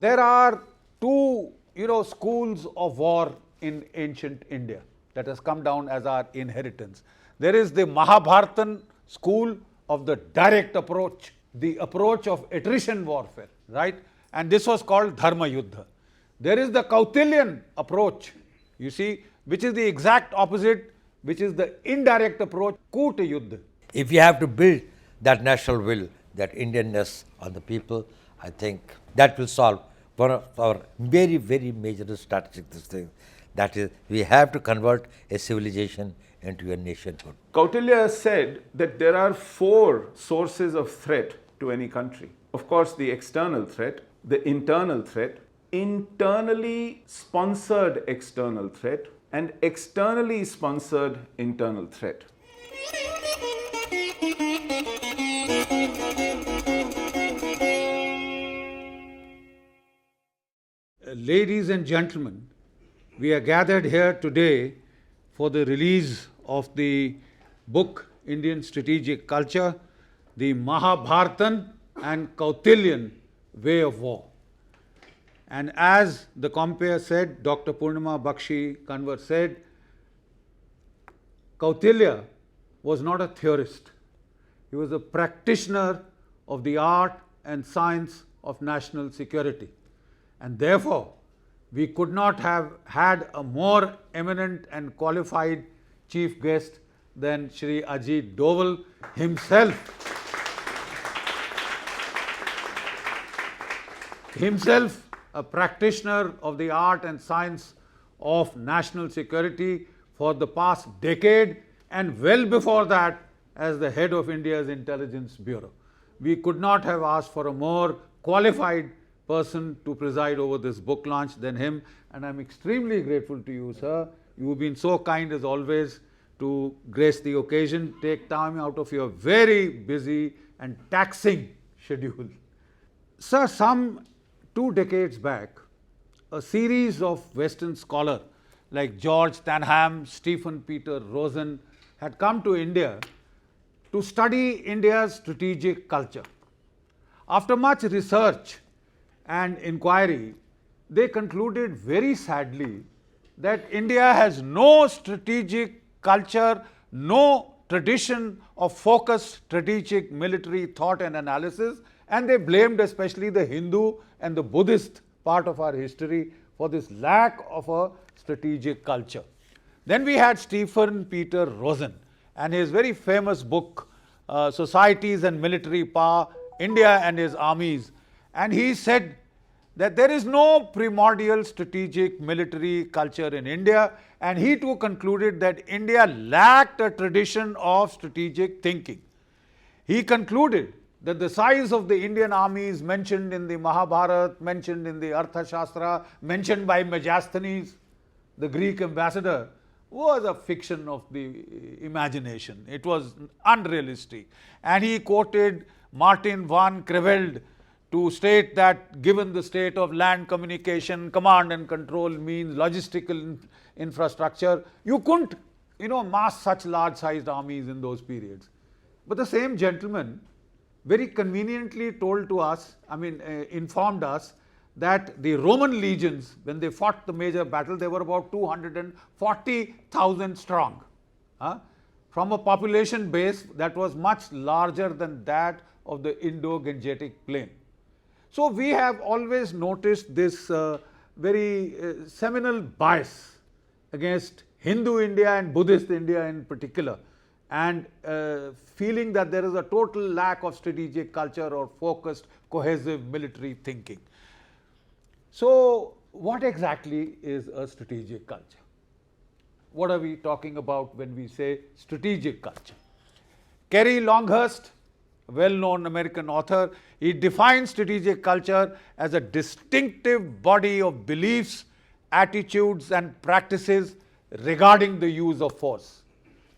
There are two, schools of war in ancient India that has come down as our inheritance. There is the Mahabharatan school of the direct approach, the approach of attrition warfare, right? And this was called Dharma Yuddha. There is the Kautilyan approach, you see, which is the exact opposite, which is the indirect approach, Kuta Yuddha. If you have to build that national will, that Indianness on the people, I think that will solve one of our very, very major strategic things. That is, we have to convert a civilization into a nationhood. Kautilya said that there are 4 sources of threat to any country. Of course, the external threat, the internal threat, internally sponsored external threat, and externally sponsored internal threat. Ladies and gentlemen, we are gathered here today for the release of the book Indian Strategic Culture, the Mahabharatan and Kautilyan Way of War. And as the compere said, Dr. Purnima Bakshi Kanwar said, Kautilya was not a theorist. He was a practitioner of the art and science of national security. And therefore, we could not have had a more eminent and qualified chief guest than Shri Ajit Doval himself. Himself a practitioner of the art and science of national security for the past decade, and well before that as the head of India's Intelligence Bureau. We could not have asked for a more qualified person to preside over this book launch than him, and I'm extremely grateful to you, sir. You've been so kind as always to grace the occasion, take time out of your very busy and taxing schedule. Sir, some 2 decades back, a series of Western scholars like George Stanham, Stephen Peter Rosen had come to India to study India's strategic culture. After much research and inquiry, they concluded very sadly that India has no strategic culture, no tradition of focused strategic military thought and analysis, and they blamed especially the Hindu and the Buddhist part of our history for this lack of a strategic culture. Then we had Stephen Peter Rosen and his very famous book, Societies and Military Power, India and His Armies, and he said that there is no primordial strategic military culture in India, and he too concluded that India lacked a tradition of strategic thinking. He concluded that the size of the Indian armies mentioned in the Mahabharata, mentioned in the Arthashastra, mentioned by Megasthenes, the Greek ambassador, was a fiction of the imagination. It was unrealistic. And he quoted Martin van Creveld to state that given the state of land communication, command and control means logistical infrastructure, you couldn't, mass such large-sized armies in those periods. But the same gentleman very conveniently told to us, informed us that the Roman legions, when they fought the major battle, they were about 240,000 strong, from a population base that was much larger than that of the Indo-Gangetic plain. So we have always noticed this very seminal bias against Hindu India and Buddhist India in particular, and feeling that there is a total lack of strategic culture or focused, cohesive military thinking. So what exactly is a strategic culture? What are we talking about when we say strategic culture? Kerry Longhurst, a well-known American author, he defines strategic culture as a distinctive body of beliefs, attitudes and practices regarding the use of force.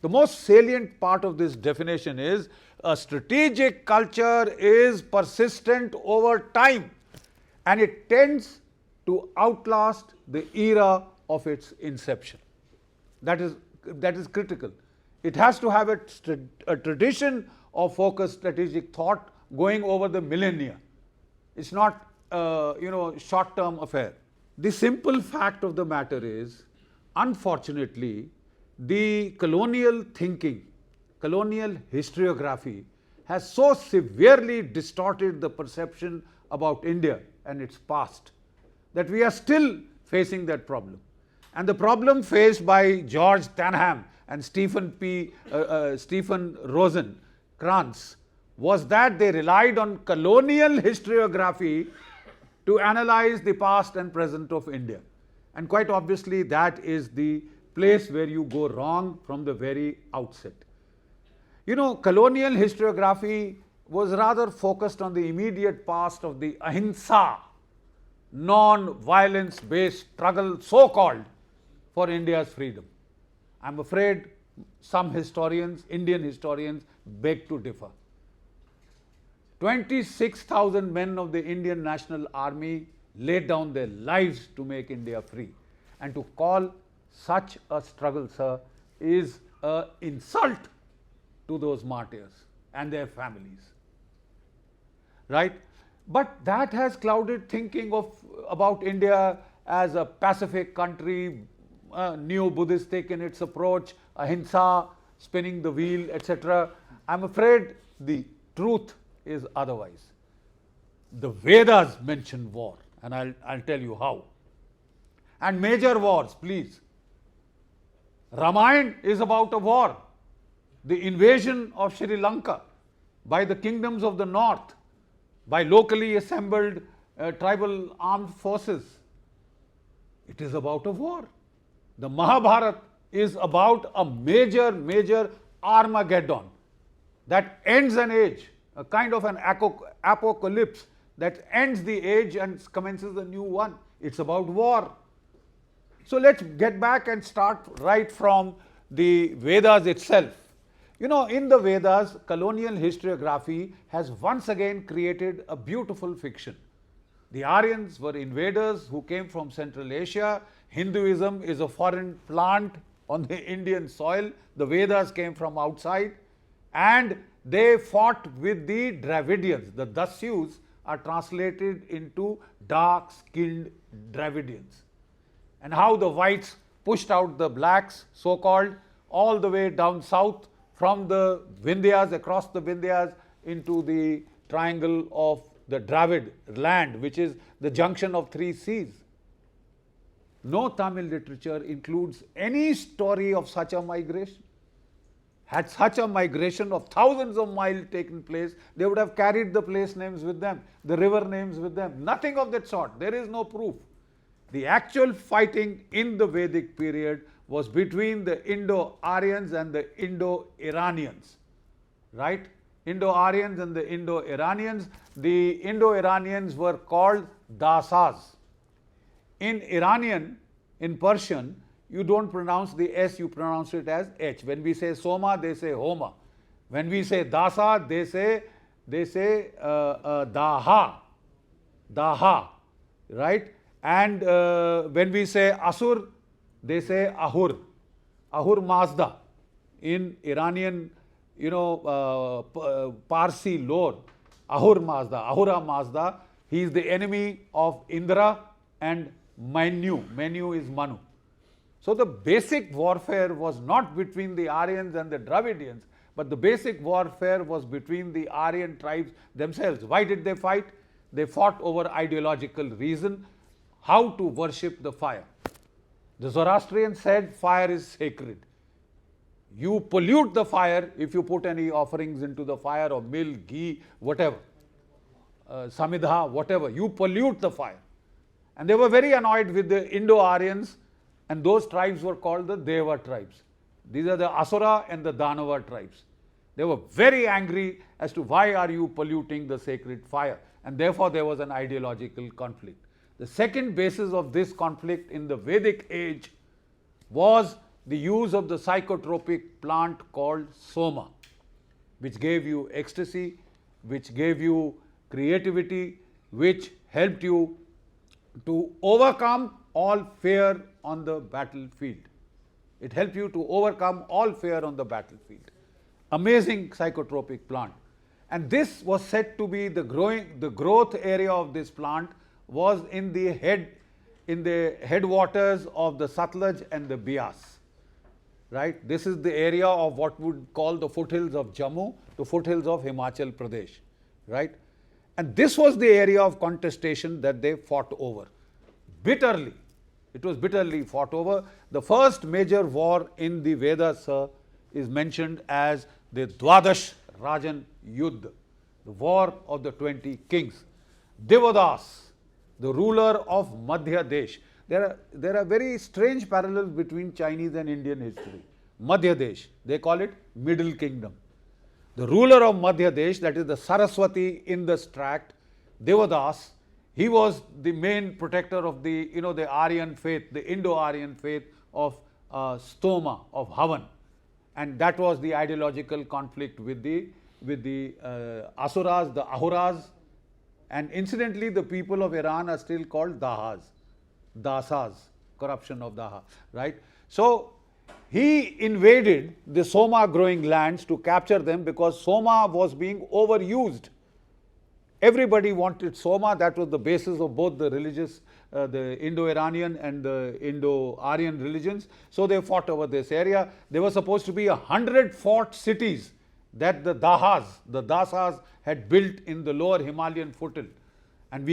The most salient part of this definition is a strategic culture is persistent over time and it tends to outlast the era of its inception. That is critical. It has to have a tradition of focused strategic thought going over the millennia. It's not short-term affair. The simple fact of the matter is, unfortunately, the colonial thinking, colonial historiography has so severely distorted the perception about India and its past that we are still facing that problem. And the problem faced by George Tanham and Stephen Rosencrantz was that they relied on colonial historiography to analyze the past and present of India. And quite obviously, that is the place where you go wrong from the very outset. Colonial historiography was rather focused on the immediate past of the ahimsa, non-violence based struggle, so-called, for India's freedom. I'm afraid some historians, Indian historians, beg to differ. 26,000 men of the Indian National Army laid down their lives to make India free. And to call such a struggle, sir, is an insult to those martyrs and their families. Right? But that has clouded thinking about India as a Pacific country, neo-Buddhistic in its approach, ahimsa, spinning the wheel, etc. I'm afraid the truth is otherwise. The Vedas mention war, and I'll tell you how. And major wars, please. Ramayana is about a war, the invasion of Sri Lanka by the kingdoms of the north, by locally assembled tribal armed forces. It is about a war. The Mahabharata is about a major Armageddon that ends an age, a kind of an apocalypse that ends the age and commences a new one. It's about war. So let's get back and start right from the Vedas itself. In the Vedas, colonial historiography has once again created a beautiful fiction. The Aryans were invaders who came from Central Asia. Hinduism is a foreign plant on the Indian soil. The Vedas came from outside. And they fought with the Dravidians. The Dasyus are translated into dark-skinned Dravidians. And how the whites pushed out the blacks, so-called, all the way down south from the Vindhyas, across the Vindhyas, into the triangle of the Dravid land, which is the junction of three seas. No Tamil literature includes any story of such a migration. Had such a migration of thousands of miles taken place, they would have carried the place names with them, the river names with them. Nothing of that sort. There is no proof. The actual fighting in the Vedic period was between the Indo-Aryans and the Indo-Iranians. Right? Indo-Aryans and the Indo-Iranians. The Indo-Iranians were called Dasas. In Iranian, in Persian, you don't pronounce the S, you pronounce it as H. When we say Soma, they say Homa. When we say Dasa, they say Daha. Daha. Right? And when we say Asur, they say Ahur. Ahur Mazda. In Iranian, Parsi lore, Ahur Mazda, Ahura Mazda, he is the enemy of Indra and Manu. Manu is Manu. So the basic warfare was not between the Aryans and the Dravidians, but the basic warfare was between the Aryan tribes themselves. Why did they fight? They fought over ideological reason, how to worship the fire. The Zoroastrians said fire is sacred. You pollute the fire if you put any offerings into the fire, or milk, ghee, whatever, samidha, whatever. You pollute the fire. And they were very annoyed with the Indo-Aryans, and those tribes were called the Deva tribes. These are the Asura and the Danava tribes. They were very angry as to why are you polluting the sacred fire, and therefore there was an ideological conflict. The second basis of this conflict in the Vedic age was the use of the psychotropic plant called Soma, which gave you ecstasy, which gave you creativity, which helped you to overcome all fear on the battlefield. It helped you to overcome all fear on the battlefield. Amazing psychotropic plant. And this was said to be the growth area of this plant was in the headwaters of the Satluj and the Bias. Right? This is the area of what would call the foothills of Jammu, the foothills of Himachal Pradesh. Right? And this was the area of contestation that they fought over. Bitterly. It was bitterly fought over. The first major war in the Vedas, sir, is mentioned as the Dwadash Rajan Yuddha, the war of the 20 kings. Devadas, the ruler of Madhya Desh. There are very strange parallels between Chinese and Indian history. Madhya Desh, they call it Middle Kingdom. The ruler of Madhya Desh, that is the Saraswati in the tract, Devadas, he was the main protector of the, the Aryan faith, the Indo-Aryan faith of Stoma, of Havan. And that was the ideological conflict with the Asuras, the Ahuras. And incidentally, the people of Iran are still called Dahas, Dasas, corruption of Daha, right? So, he invaded the Soma growing lands to capture them because Soma was being overused. Everybody wanted Soma. That was the basis of both the religious, the Indo-Iranian and the Indo-Aryan religions. So, they fought over this area. There were supposed to be 100 fort cities that the Dahas, the Dasas had built in the lower Himalayan foothill. And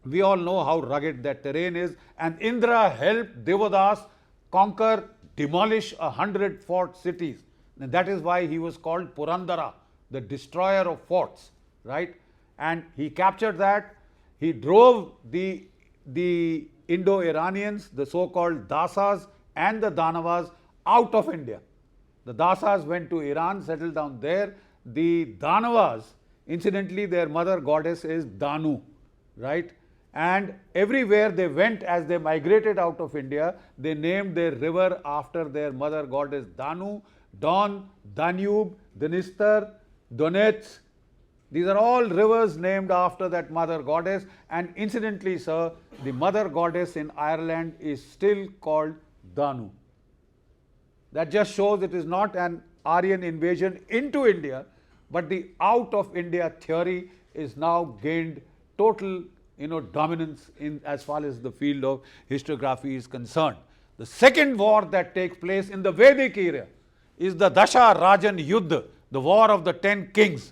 we all know how rugged that terrain is. And Indra helped Devadas conquer, demolish 100 fort cities. And that is why he was called Purandara, the destroyer of forts, right? And he captured that. He drove the Indo-Iranians, the so-called Dasas and the Danavas out of India. The Dasas went to Iran, settled down there. The Danavas, incidentally, their mother goddess is Danu, right? And everywhere they went, as they migrated out of India, they named their river after their mother goddess Danu, Don, Danube, Dniester, Donets. These are all rivers named after that mother goddess. And incidentally, sir, the mother goddess in Ireland is still called Danu. That just shows it is not an Aryan invasion into India, but the out of India theory is now gained total dominance in as far as the field of historiography is concerned. The second war that takes place in the Vedic era is the Dasha Rajan Yuddha, the war of the 10 kings.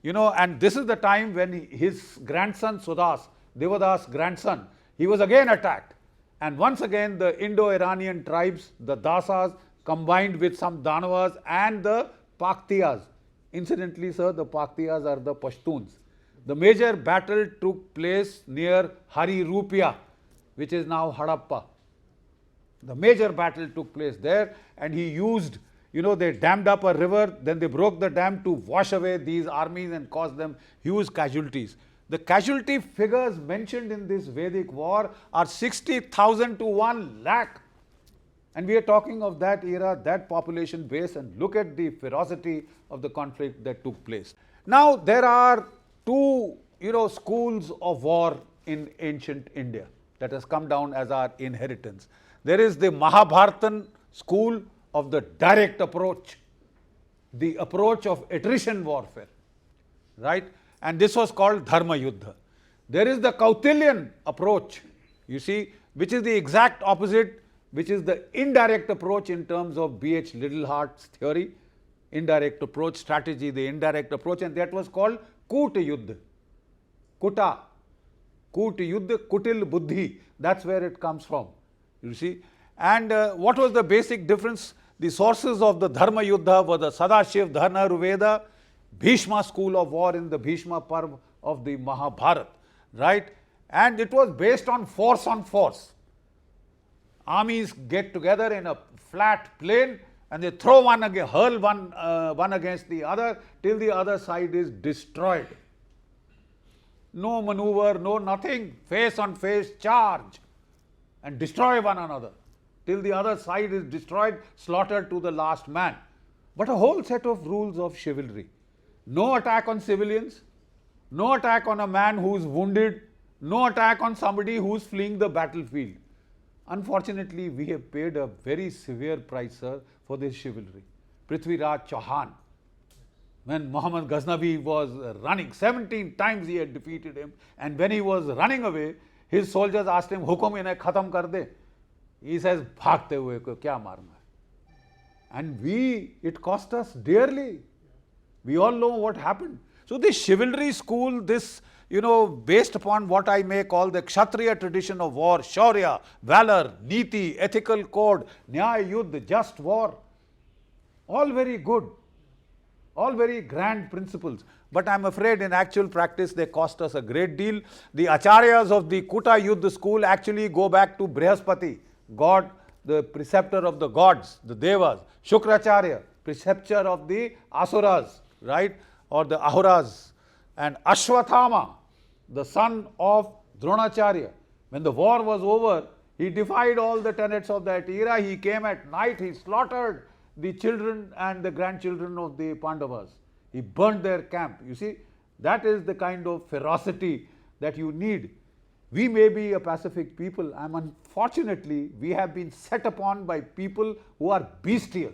And this is the time when his grandson Sudas, Devadas' grandson, he was again attacked. And once again the Indo-Iranian tribes, the Dasas, combined with some Danavas and the Paktiyas. Incidentally, sir, the Paktiyas are the Pashtuns. The major battle took place near Hari Rupia, which is now Harappa. The major battle took place there, and he used, they dammed up a river, then they broke the dam to wash away these armies and cause them huge casualties. The casualty figures mentioned in this Vedic war are 60,000 to 1 lakh. And we are talking of that era, that population base, and look at the ferocity of the conflict that took place. Now, there are two, schools of war in ancient India that has come down as our inheritance. There is the Mahabharatan school of the direct approach, the approach of attrition warfare, right? And this was called Dharma Yuddha. There is the Kautilian approach, which is the exact opposite, which is the indirect approach in terms of B.H. Littlehart's theory, indirect approach strategy, the indirect approach, and that was called Kuta Yuddha. Kuta Yuddha, Kutil Buddhi, that's where it comes from, And what was the basic difference? The sources of the Dharma Yuddha were the Sadashiv Dharna Ruveda, Bhishma school of war in the Bhishma Parv of the Mahabharata, right? And it was based on force. Armies get together in a flat plain and they throw hurl one against the other till the other side is destroyed. No maneuver, no nothing, face on face charge and destroy one another till the other side is destroyed, slaughtered to the last man. But a whole set of rules of chivalry. No attack on civilians, no attack on a man who is wounded, no attack on somebody who is fleeing the battlefield. Unfortunately, we have paid a very severe price, sir, for this chivalry. Prithviraj Chauhan, When Muhammad Ghaznavi was running, 17 times he had defeated him, and when he was running away, his soldiers asked him, "Hukum inhe khatam kar de." He says, "Bhagte hue ko kya marna hai?" And it cost us dearly. We all know what happened. So this chivalry school, this, based upon what I may call the Kshatriya tradition of war, Shaurya, valor, Niti, ethical code, Nyaya, Yuddha, just war, all very good, all very grand principles. But I'm afraid in actual practice they cost us a great deal. The Acharyas of the Kuta Yuddha school actually go back to Brihaspati, God, the preceptor of the gods, the Devas, Shukracharya, preceptor of the Asuras, right, or the Ahuras, and Ashwathama, the son of Dronacharya. When the war was over, he defied all the tenets of that era. He came at night, he slaughtered the children and the grandchildren of the Pandavas. He burnt their camp. You see, that is the kind of ferocity that you need. We may be a pacific people, and unfortunately, we have been set upon by people who are bestial.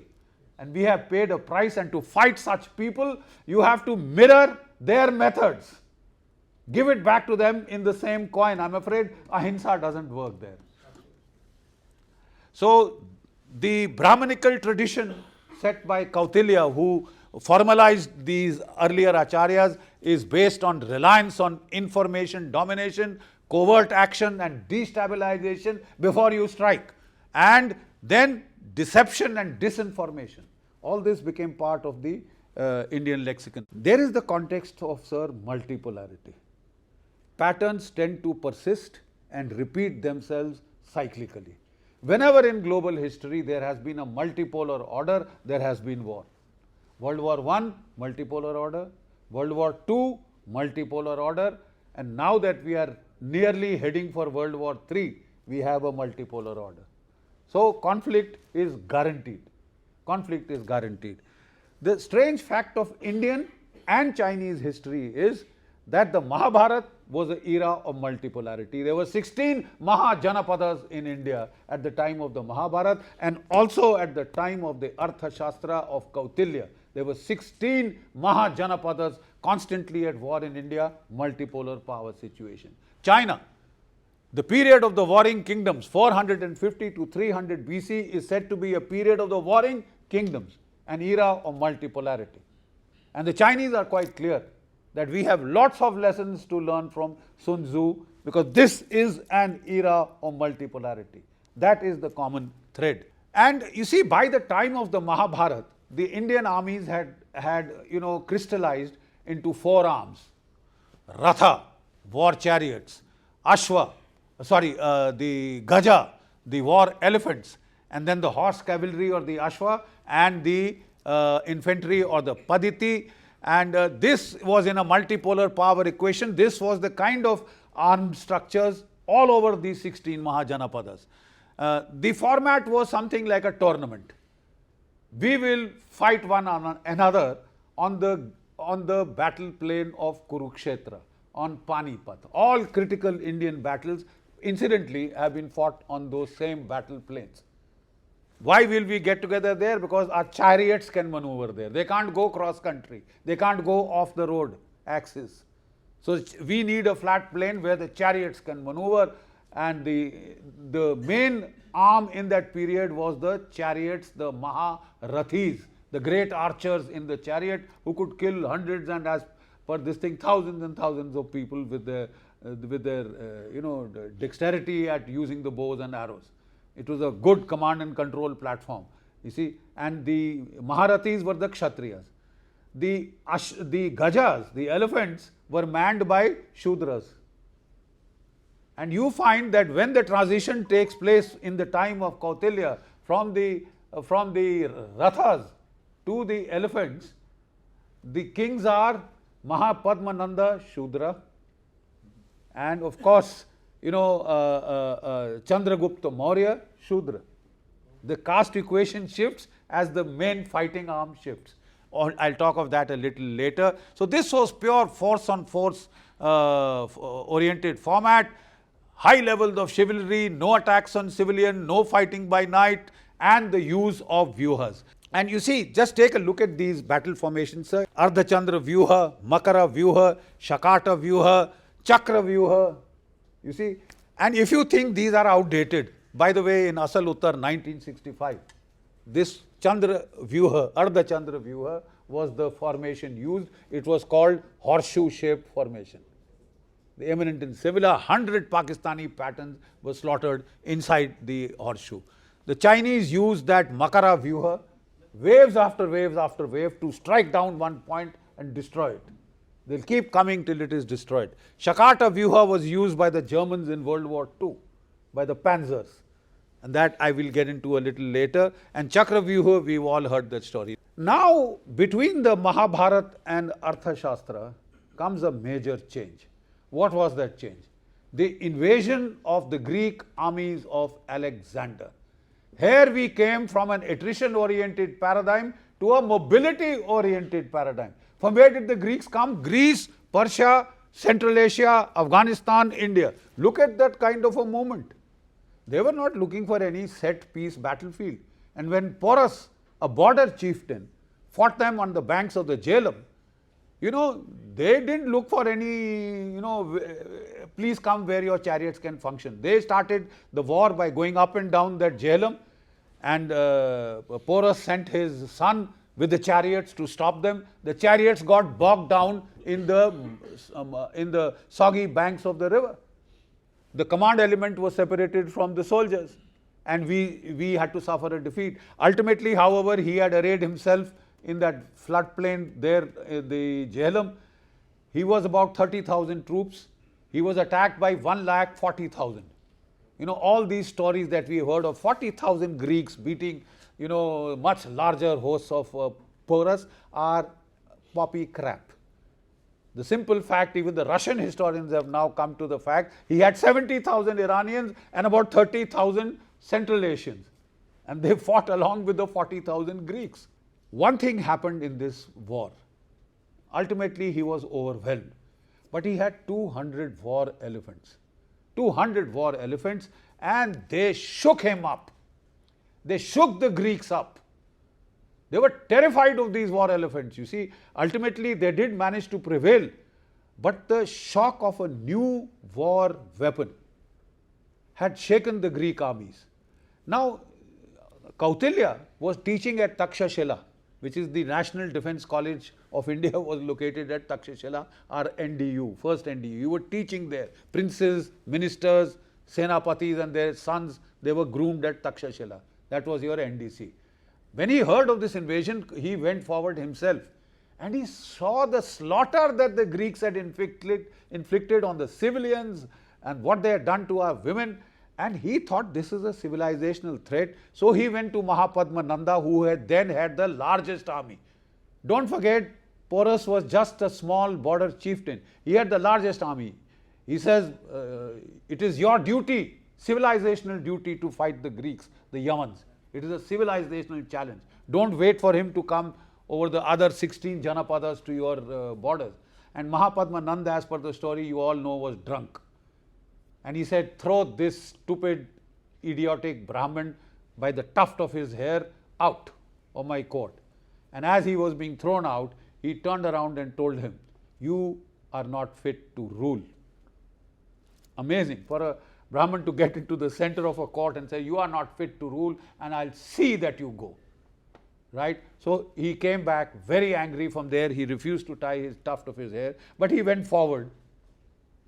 And we have paid a price, and to fight such people, you have to mirror their methods. Give it back to them in the same coin. I'm afraid ahimsa doesn't work there. So, the Brahmanical tradition set by Kautilya, who formalized these earlier acharyas, is based on reliance on information domination, covert action and destabilization before you strike, and then deception and disinformation. All this became part of the Indian lexicon. There is the context of, sir, multipolarity. Patterns tend to persist and repeat themselves cyclically. Whenever in global history there has been a multipolar order, there has been war. World War I, multipolar order. World War II, multipolar order. And now that we are nearly heading for World War III, we have a multipolar order. So conflict is guaranteed. Conflict is guaranteed. The strange fact of Indian and Chinese history is that the Mahabharata was an era of multipolarity. There were 16 Mahajanapadas in India at the time of the Mahabharata, and also at the time of the Arthashastra of Kautilya. There were 16 Mahajanapadas constantly at war in India, multipolar power situation. China, the period of the warring kingdoms, 450 to 300 BC, is said to be a period of the warring kingdoms, an era of multipolarity. And the Chinese are quite clear that we have lots of lessons to learn from Sun Tzu, because this is an era of multipolarity. That is the common thread. And you see, by the time of the Mahabharata, the Indian armies had crystallized into four arms: Ratha, war chariots; the Gaja, the war elephants; and then the horse cavalry or the Ashwa, and the infantry or the Paditi. And this was in a multipolar power equation. This was the kind of armed structures all over these 16 Mahajanapadas. The format was something like a tournament. We will fight one another on the battle plain of Kurukshetra, on Panipat. All critical Indian battles, incidentally, have been fought on those same battle plains. Why will we get together there? Because our chariots can maneuver there. They can't go cross country. They can't go off the road axis. So we need a flat plain where the chariots can maneuver, and the main arm in that period was the chariots, the Maharathis, the great archers in the chariot, who could kill hundreds and, as per this thing, thousands and thousands of people with their dexterity at using the bows and arrows. It was a good command and control platform, you see. And the Maharathis were the Kshatriyas. The Gajas, the elephants, were manned by Shudras. And you find that when the transition takes place in the time of Kautilya from the Rathas to the elephants, the kings are Mahapadmananda, Shudra, and of course, Chandragupta Maurya, Shudra. The caste equation shifts as the main fighting arm shifts. I'll talk of that a little later. So this was pure force on force oriented format, high levels of chivalry, no attacks on civilian, no fighting by night, and the use of vyuhas. And you see, just take a look at these battle formations, sir. Ardha Chandra Vyuha, Makara Vyuha, Shakata Vyuha, Chakra Vyuha. You see, and if you think these are outdated, by the way, in Asal Uttar 1965, this Chandra Vyuha, Ardha Chandra Vyuha was the formation used. It was called horseshoe shaped formation. The eminent in Sevilla, 100 Pakistani patterns were slaughtered inside the horseshoe. The Chinese used that Makara Vyuha, waves after waves after wave, to strike down one point and destroy it. They'll keep coming till it is destroyed. Shakata Vyuha was used by the Germans in World War II, by the Panzers. And that I will get into a little later. And Chakra Vyuha, we've all heard that story. Now, between the Mahabharata and Arthashastra comes a major change. What was that change? The invasion of the Greek armies of Alexander. Here we came from an attrition-oriented paradigm to a mobility-oriented paradigm. From where did the Greeks come? Greece, Persia, Central Asia, Afghanistan, India. Look at that kind of a movement. They were not looking for any set-piece battlefield. And when Porus, a border chieftain, fought them on the banks of the Jhelum, they didn't look for any, please come where your chariots can function. They started the war by going up and down that Jhelum, and Porus sent his son with the chariots to stop them. The chariots got bogged down in the soggy banks of the river. The command element was separated from the soldiers, and we had to suffer a defeat. Ultimately, however, he had arrayed himself in that floodplain there, the Jhelum. He was about 30,000 troops. He was attacked by 140,000. All these stories that we heard of 40,000 Greeks beating, much larger hosts of Porus are poppy crap. The simple fact, even the Russian historians have now come to the fact, he had 70,000 Iranians and about 30,000 Central Asians. And they fought along with the 40,000 Greeks. One thing happened in this war. Ultimately, he was overwhelmed. But he had 200 war elephants. 200 war elephants, and they shook him up. They shook the Greeks up. They were terrified of these war elephants. You see, ultimately they did manage to prevail, but the shock of a new war weapon had shaken the Greek armies. Now, Kautilya was teaching at Takshashila, which is the National Defence College of India, was located at Takshashila, our NDU, first NDU. You were teaching there. Princes, ministers, senapatis and their sons, they were groomed at Takshashila. That was your NDC. When he heard of this invasion, he went forward himself, and he saw the slaughter that the Greeks had inflicted on the civilians and what they had done to our women, and he thought this is a civilizational threat. So he went to Mahapadmananda, who had then had the largest army. Don't forget, Porus was just a small border chieftain. He had the largest army. He says, it is your duty, civilizational duty, to fight the Greeks, the Yavans. It is a civilizational challenge. Don't wait for him to come over the other 16 Janapadas to your borders. And Mahapadmananda, as per the story you all know, was drunk. And he said, throw this stupid, idiotic Brahmin by the tuft of his hair out of my court. And as he was being thrown out, he turned around and told him, you are not fit to rule. Amazing for a Brahmin to get into the center of a court and say, you are not fit to rule, and I'll see that you go. Right? So he came back very angry from there. He refused to tie his tuft of his hair, but he went forward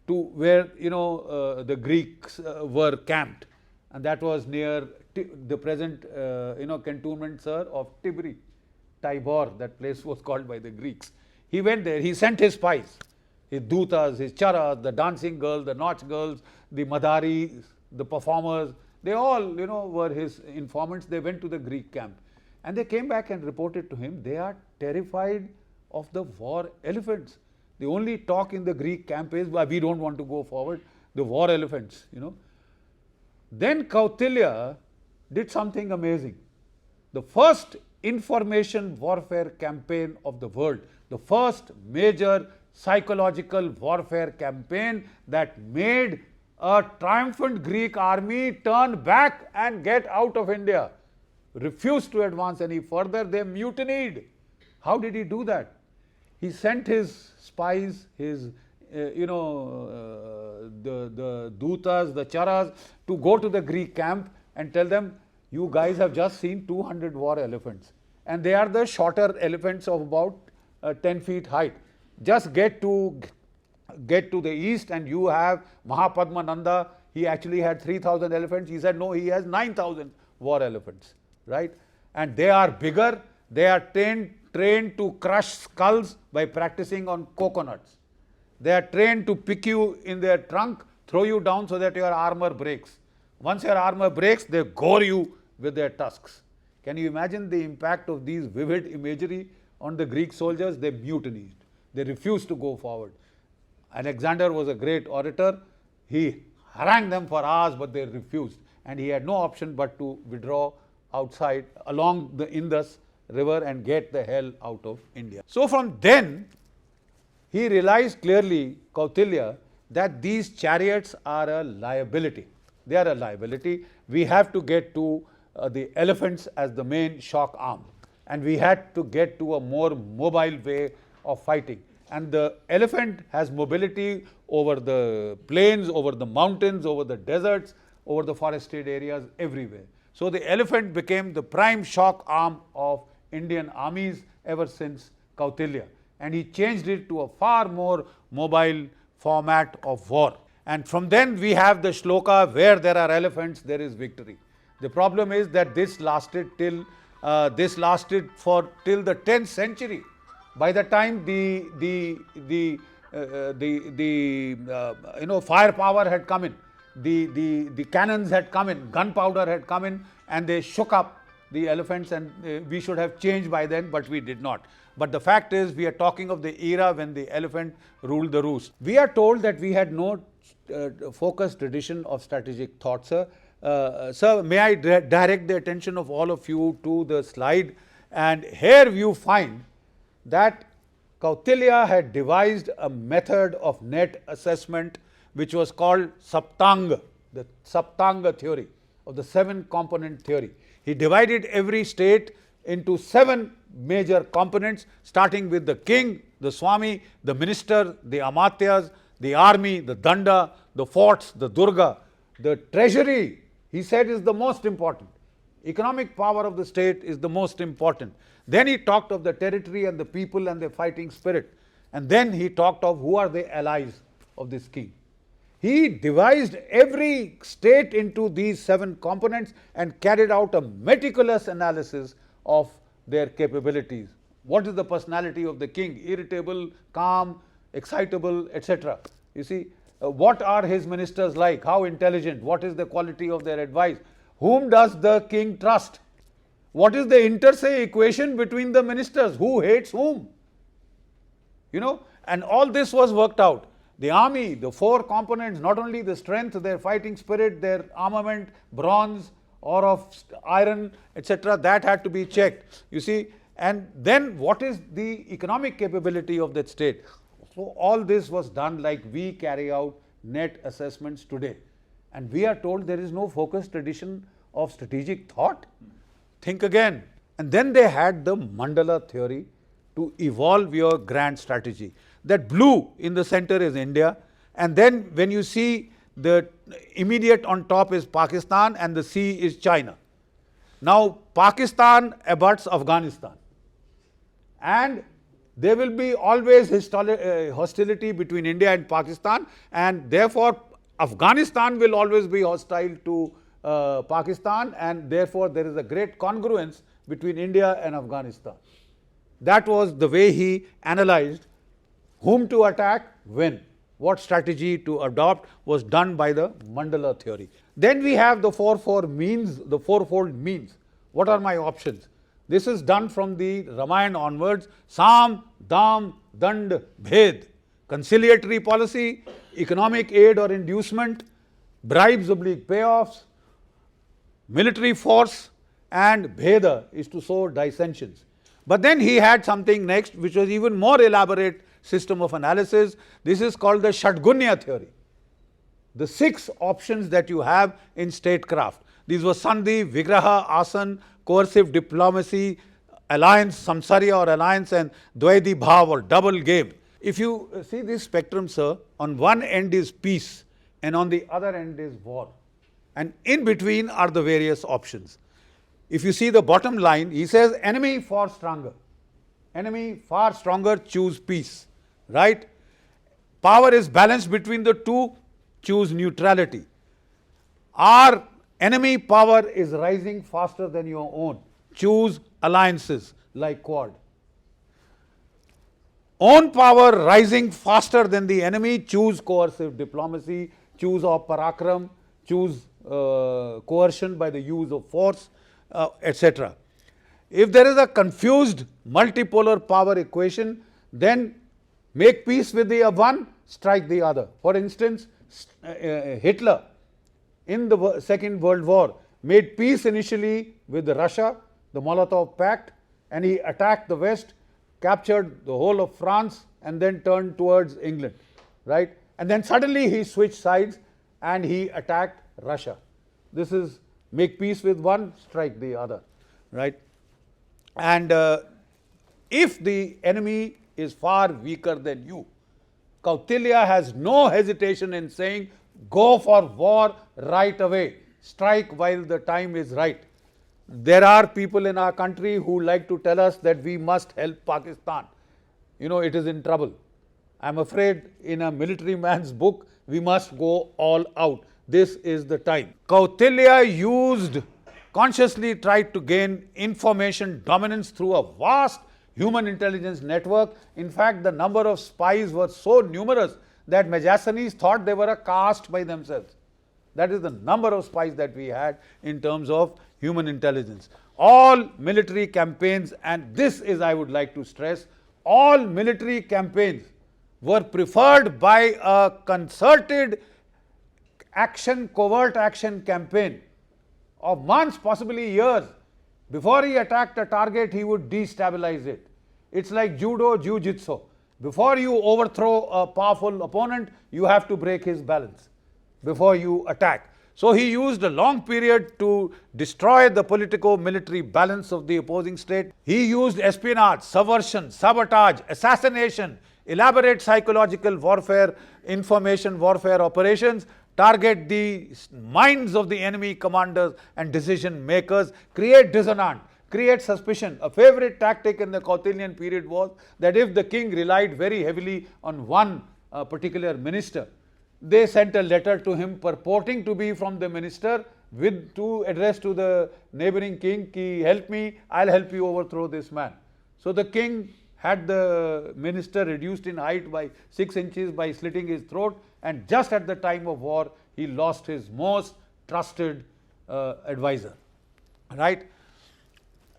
to where the Greeks were camped, and that was near the present cantonment, sir, of Tibri, Tibor. That place was called by the Greeks. He went there. He sent his spies, his dutas, his charas, the dancing girls, the nautch girls, the madaris, the performers. They all were his informants. They went to the Greek camp, and they came back and reported to him they are terrified of the war elephants. The only talk in the Greek camp is, we don't want to go forward, the war elephants, Then Kautilya did something amazing. The first information warfare campaign of the world, the first major psychological warfare campaign that made a triumphant Greek army turn back and get out of India. refused to advance any further. They mutinied. How did he do that? He sent his spies, his the dutas, the charas, to go to the Greek camp and tell them, you guys have just seen 200 war elephants, and they are the shorter elephants of about 10 feet height. Just get to the east and you have Mahapadmananda. He actually had 3,000 elephants. He said, no, he has 9,000 war elephants, right? And they are bigger. They are trained to crush skulls by practicing on coconuts. They are trained to pick you in their trunk, throw you down so that your armor breaks. Once your armor breaks, they gore you with their tusks. Can you imagine the impact of these vivid imagery on the Greek soldiers? They mutinied. They refused to go forward. Alexander was a great orator. He harangued them for hours, but they refused. And he had no option but to withdraw outside along the Indus river and get the hell out of India. So from then, he realized clearly, Kautilya, that these chariots are a liability. They are a liability. We have to get to the elephants as the main shock arm. And we had to get to a more mobile way of fighting. And the elephant has mobility over the plains, over the mountains, over the deserts, over the forested areas, everywhere. So the elephant became the prime shock arm of Indian armies ever since Kautilya. And he changed it to a far more mobile format of war. And from then we have the shloka, where there are elephants, there is victory. The problem is that this lasted till the 10th century. By the time the firepower had come in, the cannons had come in, gunpowder had come in, and they shook up the elephants, and we should have changed by then, but we did not. But the fact is, we are talking of the era when the elephant ruled the roost. We are told that we had no focused tradition of strategic thought, sir. Sir, may I direct the attention of all of you to the slide? And here you find that Kautilya had devised a method of net assessment which was called Saptanga, the Saptanga theory of the 7-component theory. He divided every state into 7 major components, starting with the king, the Swami, the minister, the Amatyas, the army, the Danda, the forts, the Durga. The treasury, he said, is the most important. Economic power of the state is the most important. Then he talked of the territory and the people and the fighting spirit. And then he talked of who are the allies of this king. He devised every state into these 7 components and carried out a meticulous analysis of their capabilities. What is the personality of the king? Irritable, calm, excitable, etc. You see, what are his ministers like? How intelligent? What is the quality of their advice? Whom does the king trust? What is the inter se equation between the ministers? Who hates whom? You know, and all this was worked out. The army, the 4 components, not only the strength, their fighting spirit, their armament, bronze or of iron, etc., that had to be checked. You see, and then what is the economic capability of that state? So all this was done like we carry out net assessments today. And we are told there is no focused tradition of strategic thought. Think again. And then they had the mandala theory to evolve your grand strategy. That blue in the center is India, and then when you see the immediate on top is Pakistan and the sea is China. Now Pakistan abuts Afghanistan, and there will be always hostility between India and Pakistan, and therefore Afghanistan will always be hostile to Pakistan, and therefore there is a great congruence between India and Afghanistan. That was the way he analyzed whom to attack, when, what strategy to adopt was done by the mandala theory. Then we have the fourfold means. What are my options? This is done from the Ramayana onwards. Sam, Dam, Dand, Bhed. Conciliatory policy, economic aid or inducement, bribes oblique payoffs, military force, and Bheda is to sow dissensions. But then he had something next which was even more elaborate system of analysis. This is called the Shatgunya theory. The 6 options that you have in statecraft. These were Sandhi, Vigraha, Asan, coercive diplomacy, alliance, samsarya or alliance, and Dvaidi Bhav or double game. If you see this spectrum, sir, on one end is peace and on the other end is war. And in between are the various options. If you see the bottom line, he says enemy far stronger. Enemy far stronger, choose peace. Right? Power is balanced between the two, choose neutrality. Our enemy power is rising faster than your own. Choose alliances like Quad. Own power rising faster than the enemy, choose coercive diplomacy, choose parakram, choose coercion by the use of force, etc. If there is a confused multipolar power equation, then make peace with the one, strike the other. For instance, Hitler in the Second World War made peace initially with Russia, the Molotov Pact, and he attacked the West, captured the whole of France, and then turned towards England, right? And then suddenly he switched sides and he attacked Russia. This is make peace with one, strike the other, right? And if the enemy is far weaker than you, Kautilya has no hesitation in saying, go for war right away, strike while the time is right. There are people in our country who like to tell us that we must help Pakistan. You know, it is in trouble. I'm afraid in a military man's book, we must go all out. This is the time. Kautilya consciously tried to gain information dominance through a vast human intelligence network. In fact, the number of spies were so numerous that Majasanis thought they were a caste by themselves. That is the number of spies that we had in terms of human intelligence. All military campaigns, and this is I would like to stress, all military campaigns were preferred by a concerted action, covert action campaign of months, possibly years. Before he attacked a target, he would destabilize it. It's like judo, jiu-jitsu. Before you overthrow a powerful opponent, you have to break his balance before you attack. So he used a long period to destroy the politico-military balance of the opposing state. He used espionage, subversion, sabotage, assassination, elaborate psychological warfare, information warfare operations, target the minds of the enemy commanders and decision makers, create dissonance, create suspicion. A favorite tactic in the Kautilyan period was that if the king relied very heavily on one particular minister, they sent a letter to him purporting to be from the minister to address to the neighboring king, ki help me, I'll help you overthrow this man. So the king had the minister reduced in height by 6 inches by slitting his throat, and just at the time of war, he lost his most trusted advisor, right?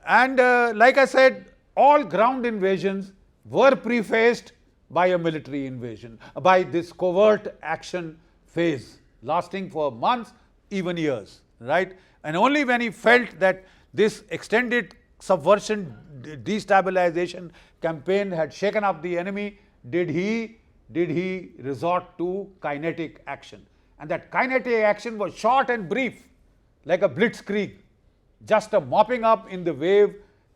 And like I said, all ground invasions were prefaced by a military invasion, by this covert action phase lasting for months, even years, right? And only when he felt that this extended subversion, destabilization campaign had shaken up the enemy, did he resort to kinetic action. And that kinetic action was short and brief, like a blitzkrieg, just a mopping up in the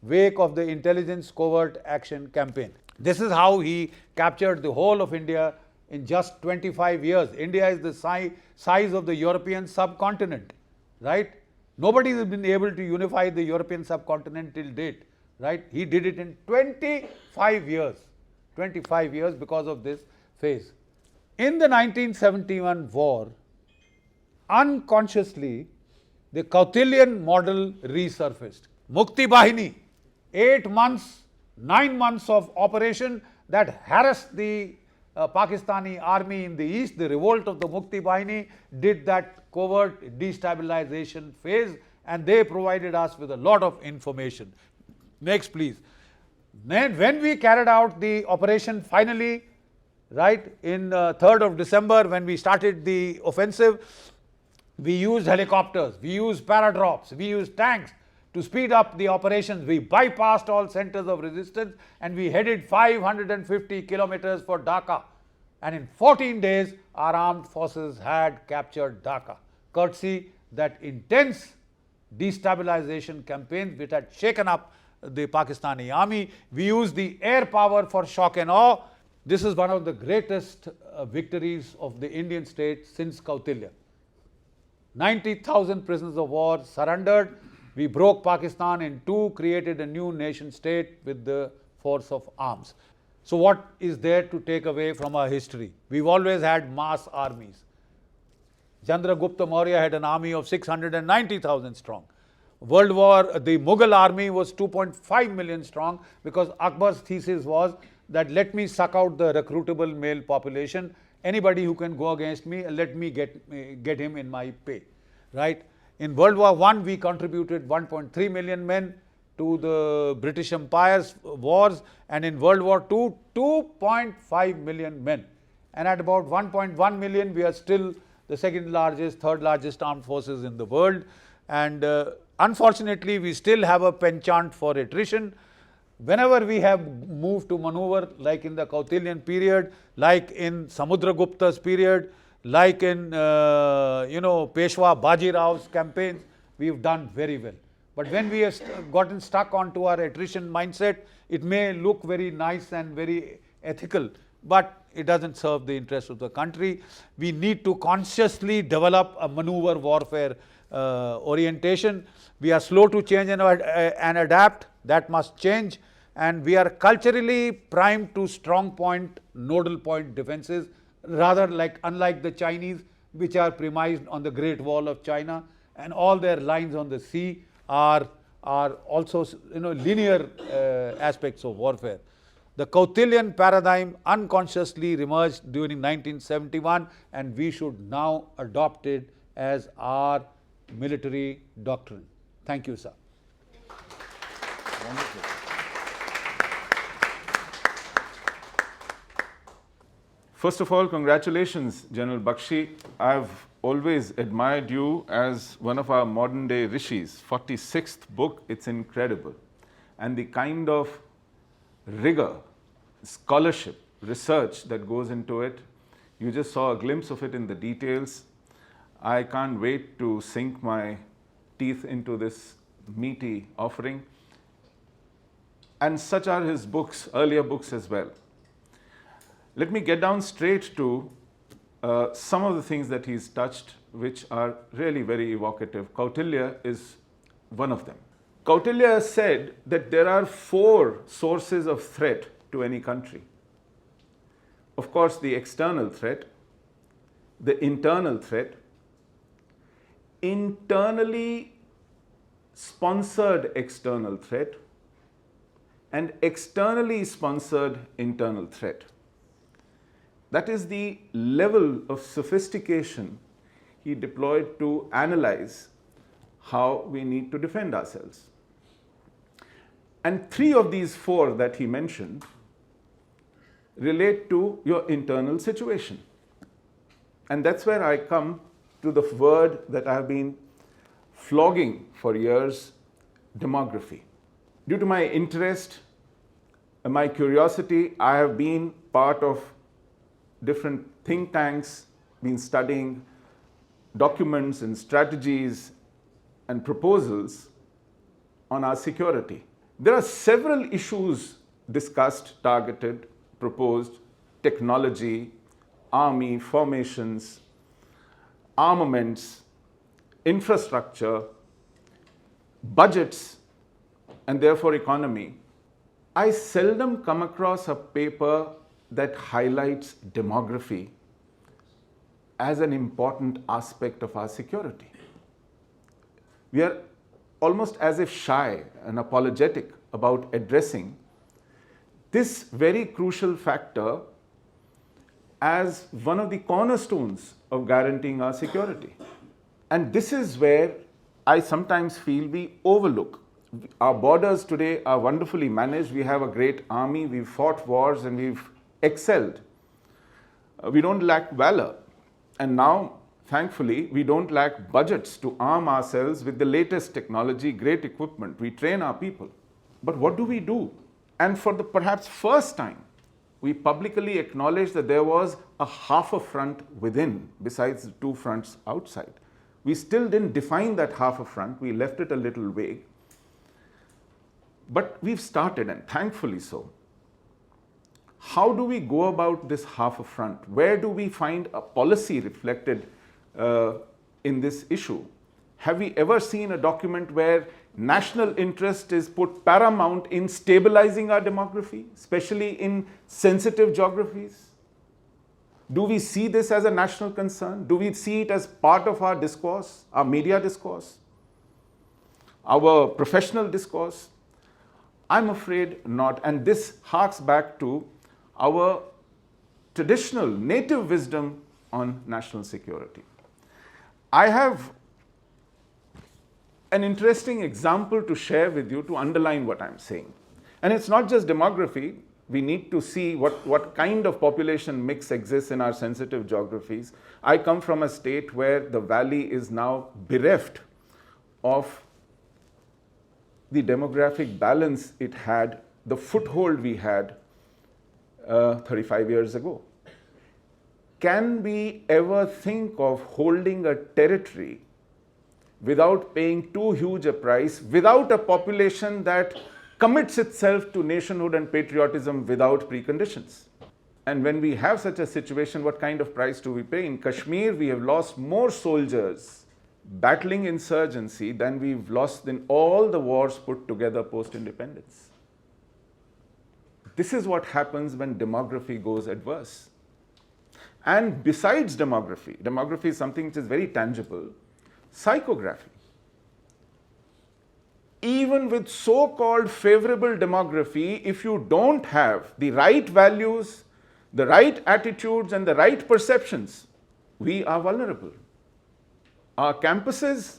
wake of the intelligence covert action campaign. This is how he captured the whole of India in just 25 years. India is the size of the European subcontinent, right? Nobody has been able to unify the European subcontinent till date, right? He did it in 25 years, because of this phase. In the 1971 war, unconsciously, the Kautilyan model resurfaced. Mukti Bahini, 9 months of operation that harassed the Pakistani army in the east. The revolt of the Mukti Bahini did that covert destabilization phase, and they provided us with a lot of information. Next, please. Then when we carried out the operation finally, right, in 3rd of December, when we started the offensive, we used helicopters, we used paradrops, we used tanks to speed up the operations. We bypassed all centers of resistance and we headed 550 kilometers for Dhaka. And in 14 days, our armed forces had captured Dhaka, courtesy that intense destabilization campaigns which had shaken up the Pakistani army. We used the air power for shock and awe. This is one of the greatest victories of the Indian state since Kautilya. 90,000 prisoners of war surrendered. We broke Pakistan in two, created a new nation state with the force of arms. So what is there to take away from our history? We've always had mass armies. Chandragupta Maurya had an army of 690,000 strong. The Mughal army was 2.5 million strong, because Akbar's thesis was that let me suck out the recruitable male population. Anybody who can go against me, let me get him in my pay, right? In World War I, we contributed 1.3 million men to the British Empire's wars, and in World War II, 2.5 million men. And at about 1.1 million, we are still the second largest, third largest armed forces in the world. And unfortunately, we still have a penchant for attrition. Whenever we have moved to maneuver, like in the Kautilyan period, like in Samudragupta's period, like in Peshwa Baji Rao's campaigns, we've done very well. But when we have gotten stuck onto our attrition mindset, it may look very nice and very ethical, but it doesn't serve the interest of the country. We need to consciously develop a maneuver warfare orientation. We are slow to change and adapt. That must change. And we are culturally primed to strong point, nodal point defenses, rather unlike the Chinese, which are premised on the Great Wall of China, and all their lines on the sea are also linear aspects of warfare. The Kautilyan paradigm unconsciously emerged during 1971, and we should now adopt it as our military doctrine. Thank you, sir. Wonderful. First of all, congratulations, General Bakshi. I've always admired you as one of our modern day rishis. 46th book, it's incredible. And the kind of rigor, scholarship, research that goes into it, you just saw a glimpse of it in the details. I can't wait to sink my teeth into this meaty offering. And such are his books, earlier books as well. Let me get down straight to some of the things that he's touched, which are really very evocative. Kautilya is one of them. Kautilya said that there are 4 sources of threat to any country. Of course, the external threat, the internal threat, internally sponsored external threat, and externally sponsored internal threat. That is the level of sophistication he deployed to analyze how we need to defend ourselves. And 3 of these 4 that he mentioned relate to your internal situation. And that's where I come to the word that I have been flogging for years, demography. Due to my interest and my curiosity, I have been part of different think tanks, been studying documents and strategies and proposals on our security. There are several issues discussed, targeted, proposed: technology, army, formations, armaments, infrastructure, budgets, and therefore economy. I seldom come across a paper that highlights demography as an important aspect of our security. We are almost as if shy and apologetic about addressing this very crucial factor as one of the cornerstones of guaranteeing our security. And this is where I sometimes feel we overlook. Our borders today are wonderfully managed. We have a great army. We've fought wars and we've excelled. We don't lack valor. And now, thankfully, we don't lack budgets to arm ourselves with the latest technology, great equipment. We train our people. But what do we do? And for the perhaps first time, we publicly acknowledge that there was a half a front within, besides the 2 fronts outside. We still didn't define that half a front, we left it a little vague. But we've started, and thankfully so. How do we go about this half a front? Where do we find a policy reflected in this issue? Have we ever seen a document where national interest is put paramount in stabilizing our demography, especially in sensitive geographies? Do we see this as a national concern? Do we see it as part of our discourse, our media discourse, our professional discourse? I'm afraid not, and this harks back to our traditional native wisdom on national security. I have an interesting example to share with you to underline what I'm saying. And it's not just demography. We need to see what kind of population mix exists in our sensitive geographies. I come from a state where the valley is now bereft of the demographic balance it had, the foothold we had 35 years ago. Can we ever think of holding a territory without paying too huge a price, without a population that commits itself to nationhood and patriotism without preconditions? And when we have such a situation, what kind of price do we pay? In Kashmir, we have lost more soldiers battling insurgency than we've lost in all the wars put together post-independence. This is what happens when demography goes adverse. And besides demography, demography is something which is very tangible, psychography. Even with so-called favorable demography, if you don't have the right values, the right attitudes, and the right perceptions, we are vulnerable. Our campuses,